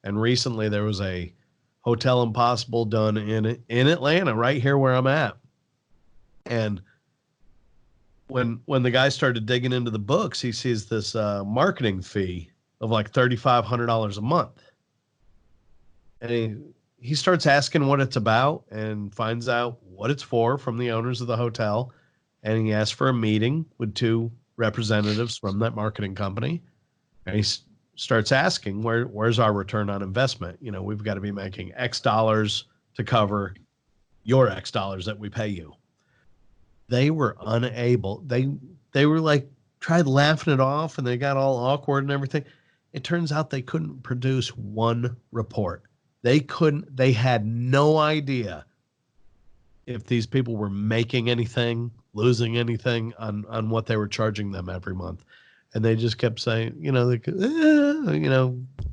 And recently there was a Hotel Impossible done in Atlanta, right here where I'm at. And when the guy started digging into the books, he sees this marketing fee of like $3,500 a month. And he starts asking what it's about and finds out what it's for from the owners of the hotel. And he asks for a meeting with two representatives from that marketing company. And he starts asking, where's our return on investment? We've got to be making X dollars to cover your X dollars that we pay you. They were unable. They were like, tried laughing it off, and they got all awkward and everything. It turns out they couldn't produce one report. They had no idea if these people were making anything, losing anything on what they were charging them every month. And they just kept saying,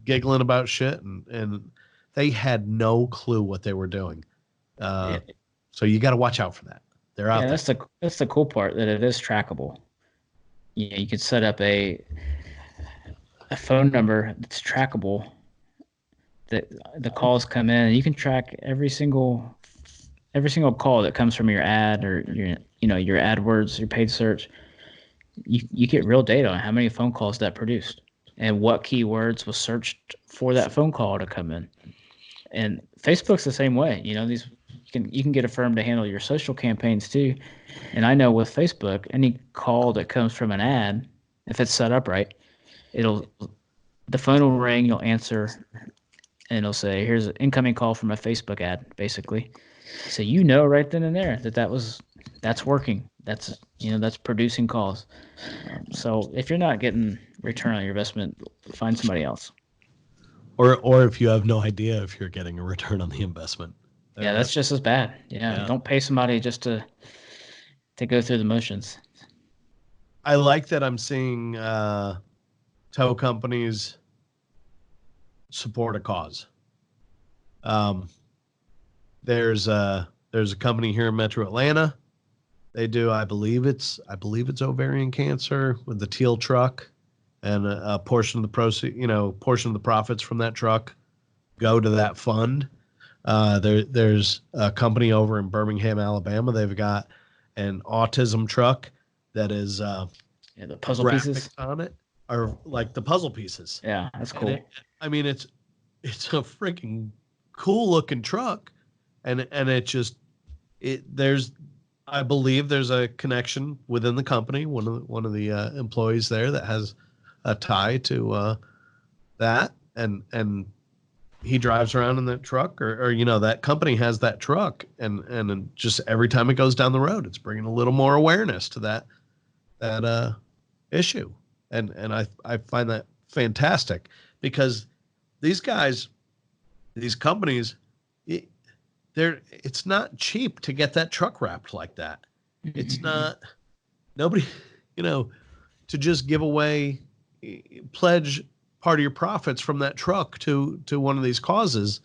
giggling about shit. And they had no clue what they were doing. So you got to watch out for that. They're out there. That's the cool part, that it is trackable. You can set up a phone number that's trackable. That the calls come in, and you can track every single call that comes from your ad or your AdWords, your paid search. you get real data on how many phone calls that produced and what keywords was searched for that phone call to come in. And Facebook's the same way. These you can get a firm to handle your social campaigns too. And I know with Facebook, any call that comes from an ad, if it's set up right, the phone will ring, you'll answer, and it'll say, "Here's an incoming call from a Facebook ad," basically. So right then and there that's working. That's producing calls. So if you're not getting return on your investment, find somebody else. Or if you have no idea if you're getting a return on the investment. Yeah, that's just as bad. Yeah. Don't pay somebody just to go through the motions. I like that I'm seeing tow companies support a cause. There's a company here in Metro Atlanta. They do, I believe it's ovarian cancer with the teal truck, and a portion of the portion of the profits from that truck go to that fund. There's a company over in Birmingham, Alabama. They've got an autism truck that is the puzzle pieces on it are like the puzzle pieces. Yeah, that's cool. It's a freaking cool looking truck, and I believe there's a connection within the company. One of the employees there that has a tie to that, and he drives around in that truck, or that company has that truck, and just every time it goes down the road, it's bringing a little more awareness to that issue, and I find that fantastic, because these companies, it's not cheap to get that truck wrapped like that. It's not nobody, to just give away, pledge part of your profits from that truck to one of these causes.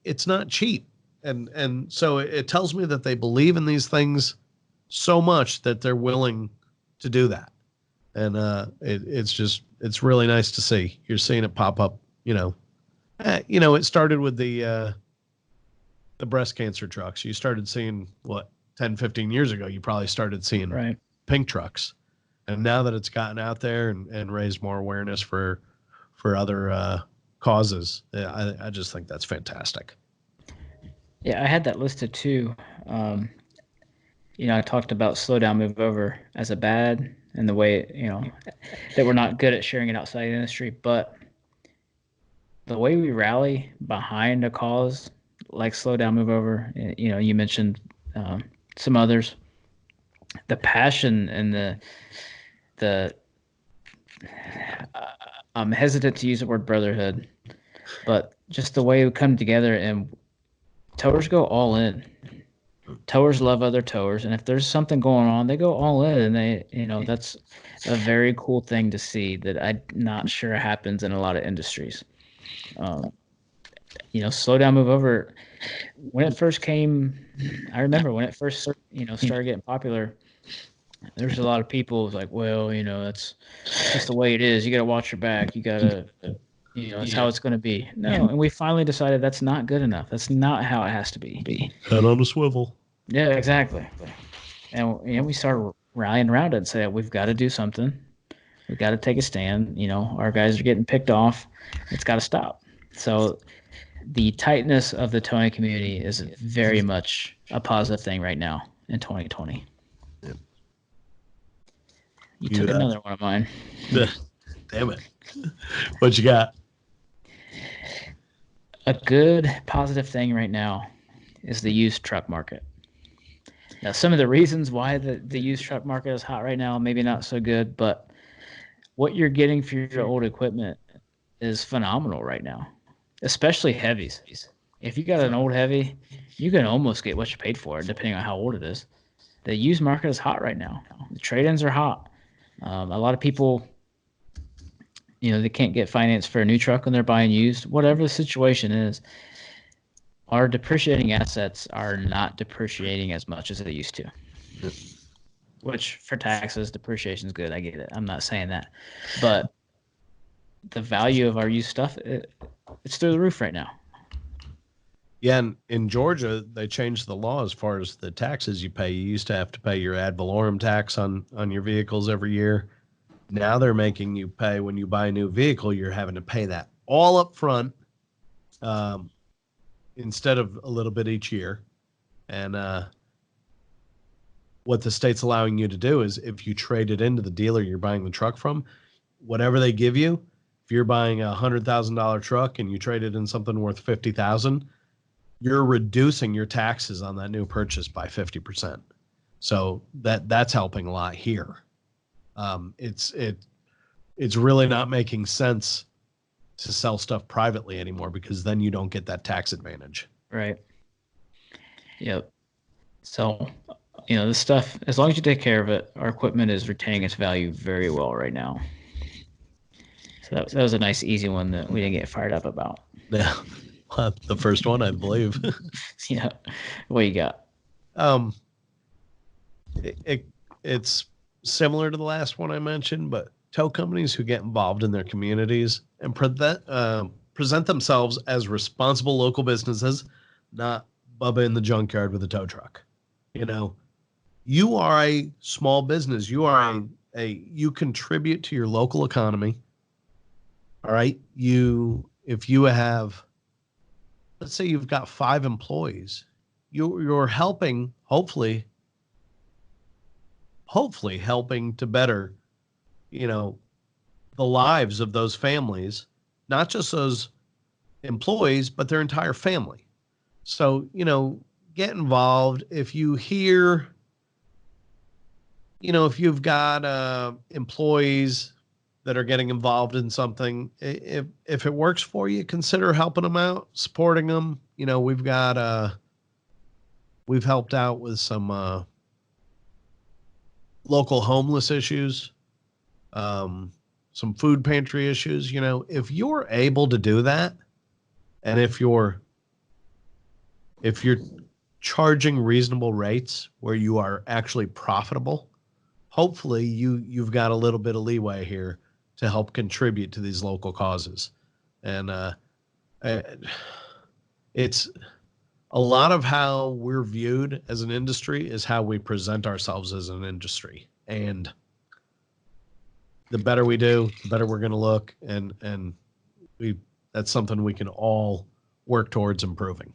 It's not cheap. And so it tells me that they believe in these things so much that they're willing to do that. And it's really nice to see. You're seeing it pop up, it started with the breast cancer trucks. You started seeing 10, 15 years ago, you probably started seeing pink trucks. And now that it's gotten out there and raised more awareness for other causes, I just think that's fantastic. Yeah, I had that listed too. I talked about slow down, move over as a bad, and the way, that we're not good at sharing it outside the industry, but the way we rally behind a cause like slow down, move over, you mentioned some others, the passion and the I'm hesitant to use the word brotherhood, but just the way we come together, and towers go all in. Towers love other towers, and if there's something going on, they go all in, and they, that's a very cool thing to see that I'm not sure happens in a lot of industries. Slow down, move over. When it first came, I remember when it first, started getting popular, there's a lot of people like, well, that's just the way it is. You got to watch your back. You got to, that's how it's going to be. No, and we finally decided that's not good enough. That's not how it has to be. Head on a swivel. Yeah, exactly. And we started rallying around it and say, we've got to do something. We've got to take a stand. Our guys are getting picked off. It's got to stop. So the tightness of the towing community is very much a positive thing right now in 2020. Yep. You took another one of mine. Damn it. What you got? A good positive thing right now is the used truck market. Now, some of the reasons why the used truck market is hot right now, maybe not so good, but what you're getting for your old equipment is phenomenal right now, especially heavies. If you got an old heavy, you can almost get what you paid for it, depending on how old it is. The used market is hot right now. The trade-ins are hot. A lot of people, they can't get finance for a new truck when they're buying used. Whatever the situation is, our depreciating assets are not depreciating as much as they used to. Which, for taxes, depreciation is good. I get it. I'm not saying that. But the value of our used stuff, it's through the roof right now. Yeah, and in Georgia, they changed the law as far as the taxes you pay. You used to have to pay your ad valorem tax on your vehicles every year. Now they're making you pay when you buy a new vehicle. You're having to pay that all up front, um, instead of a little bit each year. And what the state's allowing you to do is, if you trade it into the dealer you're buying the truck from, whatever they give you, if you're buying $100,000 truck and you trade it in something worth 50,000, you're reducing your taxes on that new purchase by 50%. So that's helping a lot here. It's really not making sense to sell stuff privately anymore, because then you don't get that tax advantage. Right. Yep. So, this stuff, as long as you take care of it, our equipment is retaining its value very well right now. So that was a nice, easy one that we didn't get fired up about. Yeah. The first one, I believe. Yeah. What you got? It's similar to the last one I mentioned, but tow companies who get involved in their communities and present themselves as responsible local businesses, not Bubba in the junkyard with a tow truck. You are a small business. You are you contribute to your local economy. All right. If you have, let's say you've got 5 employees, you're helping, hopefully helping to better, the lives of those families, not just those employees, but their entire family. So, get involved. If you hear, if you've got employees that are getting involved in something, if it works for you, consider helping them out, supporting them. We've helped out with some local homeless issues, some food pantry issues. If you're able to do that, and if you're charging reasonable rates where you are actually profitable, hopefully you've got a little bit of leeway here to help contribute to these local causes. And it's a lot of how we're viewed as an industry is how we present ourselves as an industry. And the better we do, the better we're going to look. And that's something we can all work towards improving.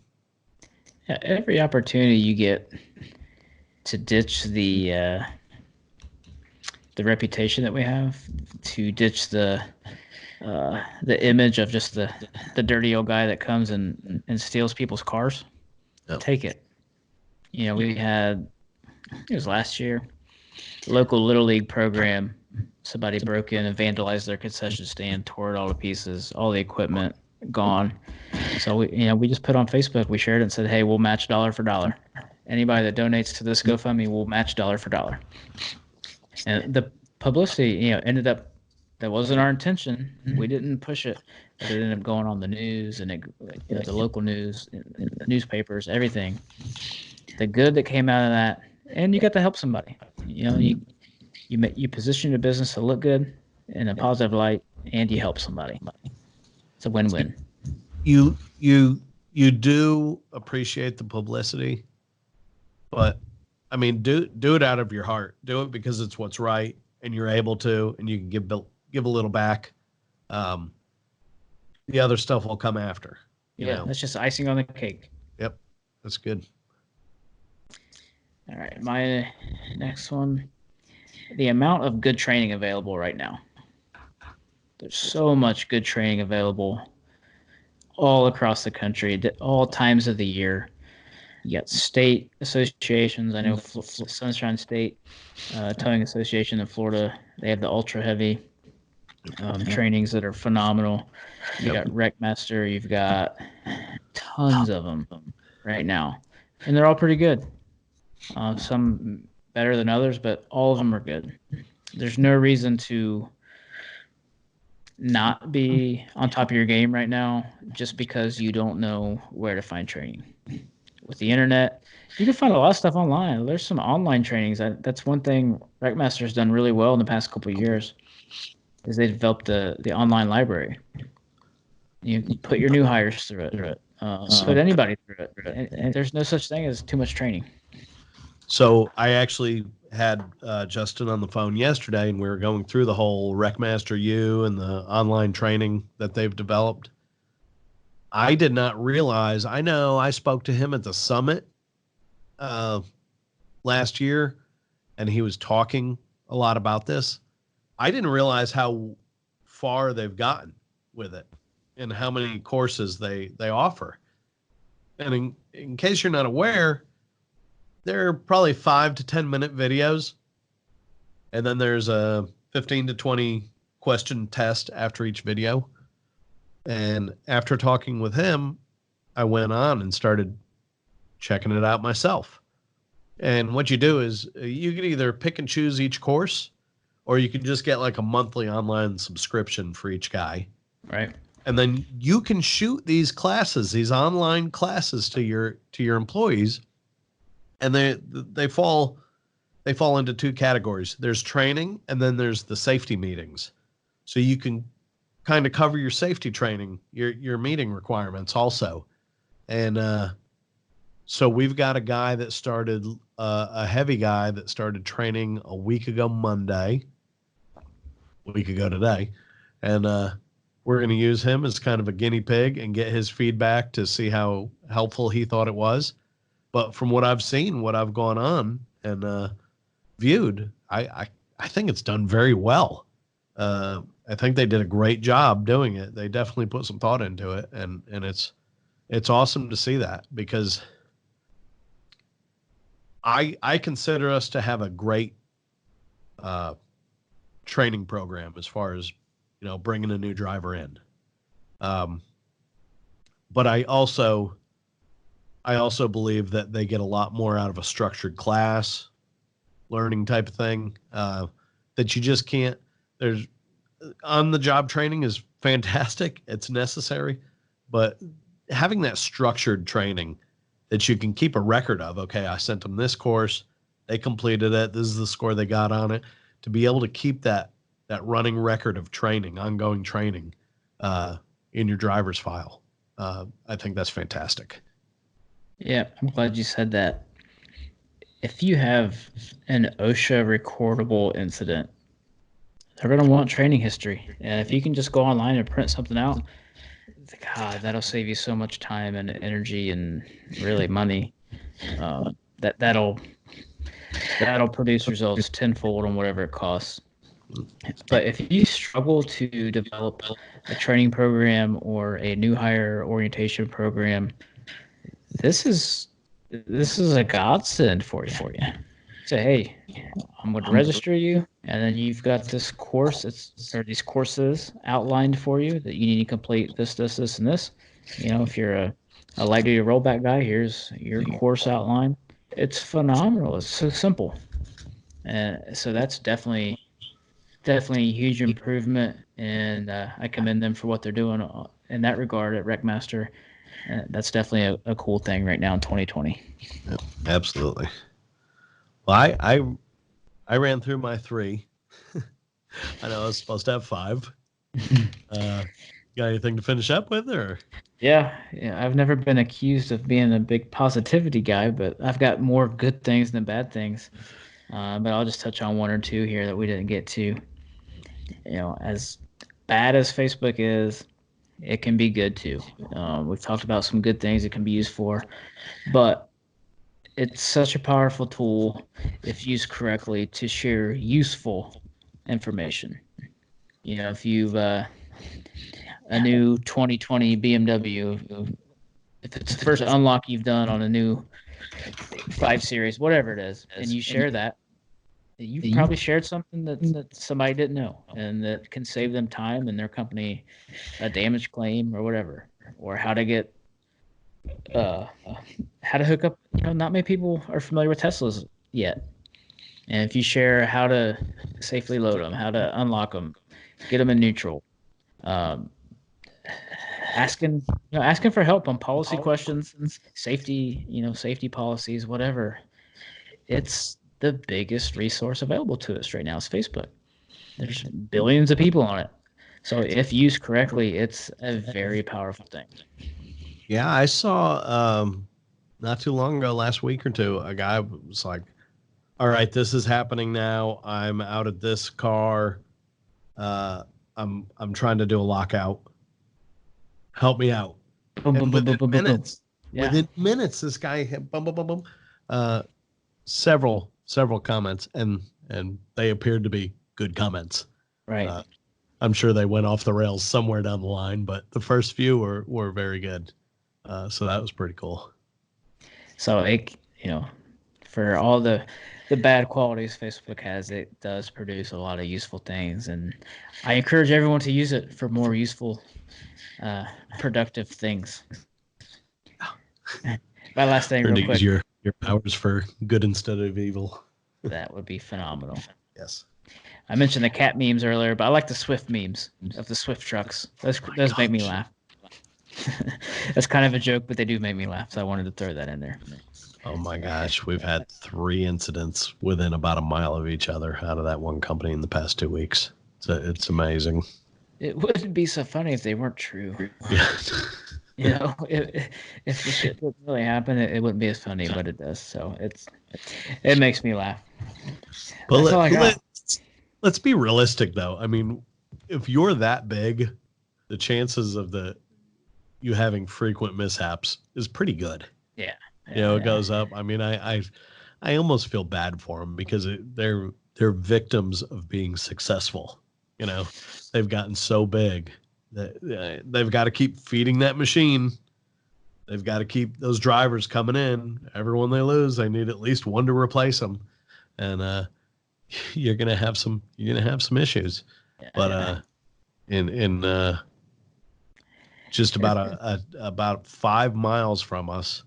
Yeah, every opportunity you get to ditch the reputation that we have, to ditch the image of just the dirty old guy that comes and steals people's cars. Yep. Take it. We had, it was last year, local Little League program. Somebody broke in and vandalized their concession stand, tore it all to pieces, all the equipment gone. So we just put on Facebook, we shared it and said, hey, we'll match dollar for dollar. Anybody that donates to this GoFundMe, we'll match dollar for dollar. And the publicity, ended up, that wasn't our intention. We didn't push it, but it ended up going on the news and the local news, the newspapers, everything. The good that came out of that, and you got to help somebody. You position your business to look good in a positive light, and you help somebody. It's a win-win. You do appreciate the publicity, but I mean, do it out of your heart. Do it because it's what's right, and you're able to, and you can give a little back. The other stuff will come after. That's just icing on the cake. Yep, that's good. All right, my next one. The amount of good training available right now. There's so much good training available all across the country at all times of the year. You got state associations. I know Sunshine State Towing Association in Florida, they have the ultra heavy trainings that are phenomenal. You got Wreckmaster. You've got tons of them right now, and they're all pretty good. Some better than others, but all of them are good. There's no reason to not be on top of your game right now just because you don't know where to find training. With the internet, you can find a lot of stuff online. There's some online trainings. That's one thing Wreckmaster's done really well in the past couple of years, is they developed the online library. You put your new hires through it. put anybody through it. And there's no such thing as too much training. So I actually had Justin on the phone yesterday, and we were going through the whole RecMaster U and the online training that they've developed. I did not realize. I know I spoke to him at the summit last year, and he was talking a lot about this. I didn't realize how far they've gotten with it and how many courses they offer. And in case you're not aware, they're probably 5 to 10 minute videos. And then there's a 15 to 20 question test after each video. And after talking with him, I went on and started checking it out myself. And what you do is you can either pick and choose each course, or you can just get like a monthly online subscription for each guy. Right. And then you can shoot these classes, these online classes to your employees. And they fall into two categories. There's training, and then there's the safety meetings. So you can kind of cover your safety training, your meeting requirements also. And so we've got a guy that started, a heavy guy that started training a week ago Monday, a week ago today. And we're going to use him as kind of a guinea pig and get his feedback to see how helpful he thought it was. But from what I've seen, what I've gone on and viewed, I think it's done very well. I think they did a great job doing it. They definitely put some thought into it, and it's awesome to see that, because I consider us to have a great training program as far as, bringing a new driver in. But I also believe that they get a lot more out of a structured class learning type of thing that you just can't. There's on the job training is fantastic. It's necessary, but having that structured training that you can keep a record of, okay, I sent them this course, they completed it, this is the score they got on it, to be able to keep that running record of training, ongoing training in your driver's file. I think that's fantastic. Yeah, I'm glad you said that. If you have an OSHA recordable incident, they're going to want training history. And if you can just go online and print something out, God, that'll save you so much time and energy and really money. That'll produce results tenfold on whatever it costs. But if you struggle to develop a training program or a new hire orientation program, this is a godsend for you. Say, hey, I'm going to register you, and then you've got this course, these courses outlined for you that you need to complete this, and this. If you're a light duty rollback guy, here's your course outline. It's phenomenal. It's so simple. And so that's definitely a huge improvement, and I commend them for what they're doing in that regard at RecMaster. That's definitely a cool thing right now in 2020. Yep, absolutely. Well, I ran through my 3. I know I was supposed to have 5. Got anything to finish up with, or? Yeah, I've never been accused of being a big positivity guy, but I've got more good things than bad things. But I'll just touch on 1 or 2 here that we didn't get to. As bad as Facebook is, it can be good too. We've talked about some good things it can be used for, but it's such a powerful tool if used correctly to share useful information. If you've a new 2020 BMW, if it's the first unlock you've done on a new 5 Series, whatever it is, and you share that, you've probably shared something that somebody didn't know, and that can save them time and their company a damage claim or whatever, or how to get how to hook up. Not many people are familiar with Teslas yet, and if you share how to safely load them, how to unlock them, get them in neutral, asking for help on policy questions, safety policies, whatever, it's the biggest resource available to us right now is Facebook. There's billions of people on it. So if used correctly, it's a very powerful thing. Yeah, I saw not too long ago, last week or two, a guy was like, "All right, this is happening now. I'm out of this car. Uh, I'm trying to do a lockout. Help me out." Boom, boom, And boom, boom, boom, boom, boom. Yeah. within minutes, this guy hit boom, boom, boom, boom, several comments, and they appeared to be good comments. Right. I'm sure they went off the rails somewhere down the line, but the first few were very good. So that was pretty cool. So for all the bad qualities Facebook has, it does produce a lot of useful things, and I encourage everyone to use it for more useful, productive things. My last thing, real quick. Use your powers for good instead of evil. That would be phenomenal. Yes. I mentioned the cat memes earlier, but I like the Swift memes of the Swift trucks. Those make me laugh. That's kind of a joke, but they do make me laugh, so I wanted to throw that in there. Oh my gosh, we've had 3 incidents within about a mile of each other out of that one company in the past 2 weeks. It's amazing. It wouldn't be so funny if they weren't true. Yeah. If the shit didn't really happen, it wouldn't be as funny, but it does. So it makes me laugh. But that's all I got. Let's be realistic, though. I mean, if you're that big, the chances of you having frequent mishaps is pretty good. Yeah. It goes up. I mean, I almost feel bad for them because they're victims of being successful. They've gotten so big that they've got to keep feeding that machine. They've got to keep those drivers coming in. Everyone they lose, they need at least one to replace them, and you're gonna have some issues. Yeah, but in just about 5 miles from us,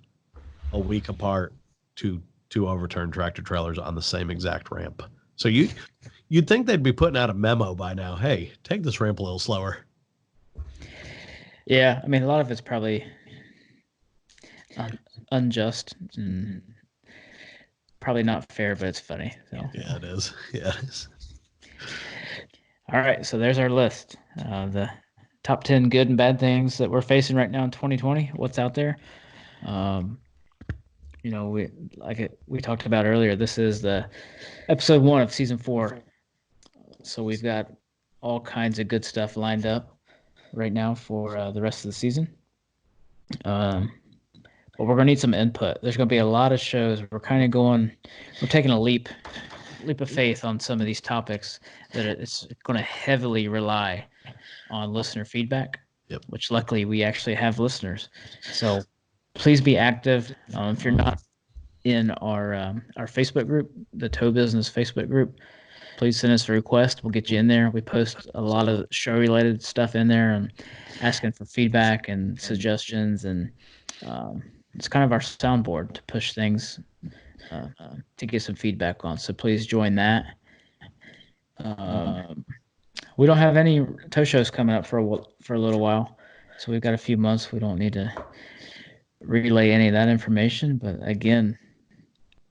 a week apart, two overturned tractor trailers on the same exact ramp. So you'd think they'd be putting out a memo by now. Hey, take this ramp a little slower. Yeah, I mean, a lot of it's probably unjust and probably not fair, but it's funny. So. Yeah, it is. Yeah, it is. All right, so there's our list. The top 10 good and bad things that we're facing right now in 2020. What's out there? We talked about earlier. This is the episode 1 of season 4. So we've got all kinds of good stuff lined up right now for the rest of the season. But we're gonna need some input. There's gonna be a lot of shows. We're taking a leap of faith on some of these topics that it's going to heavily rely on listener feedback. Yep. Which luckily we actually have listeners. So please be active. If you're not in our Facebook group, the Tow Business Facebook group, please send us a request. We'll get you in there. We post a lot of show-related stuff in there and asking for feedback and suggestions. And it's kind of our soundboard to push things to get some feedback on. So please join that. We don't have any tow shows coming up for a little while. So we've got a few months. We don't need to relay any of that information. But again,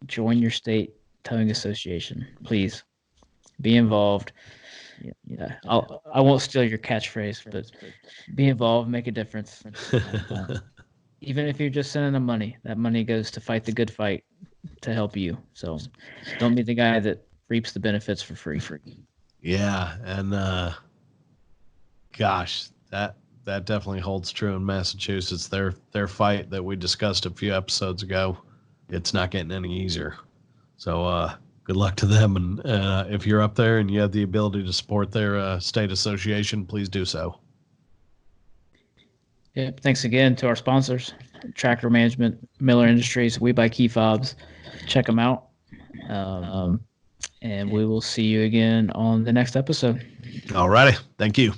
join your state towing association. Please be involved. Yeah, I won't steal your catchphrase, but be involved, make a difference. Even if you're just sending them money, that money goes to fight the good fight to help you. So don't be the guy that reaps the benefits for free. Yeah, and gosh, that definitely holds true in Massachusetts. Their fight that we discussed a few episodes ago, it's not getting any easier. So good luck to them. And if you're up there and you have the ability to support their state association, please do so. Yeah, thanks again to our sponsors, Tractor Management, Miller Industries, We Buy Key Fobs. Check them out. And we will see you again on the next episode. All righty. Thank you.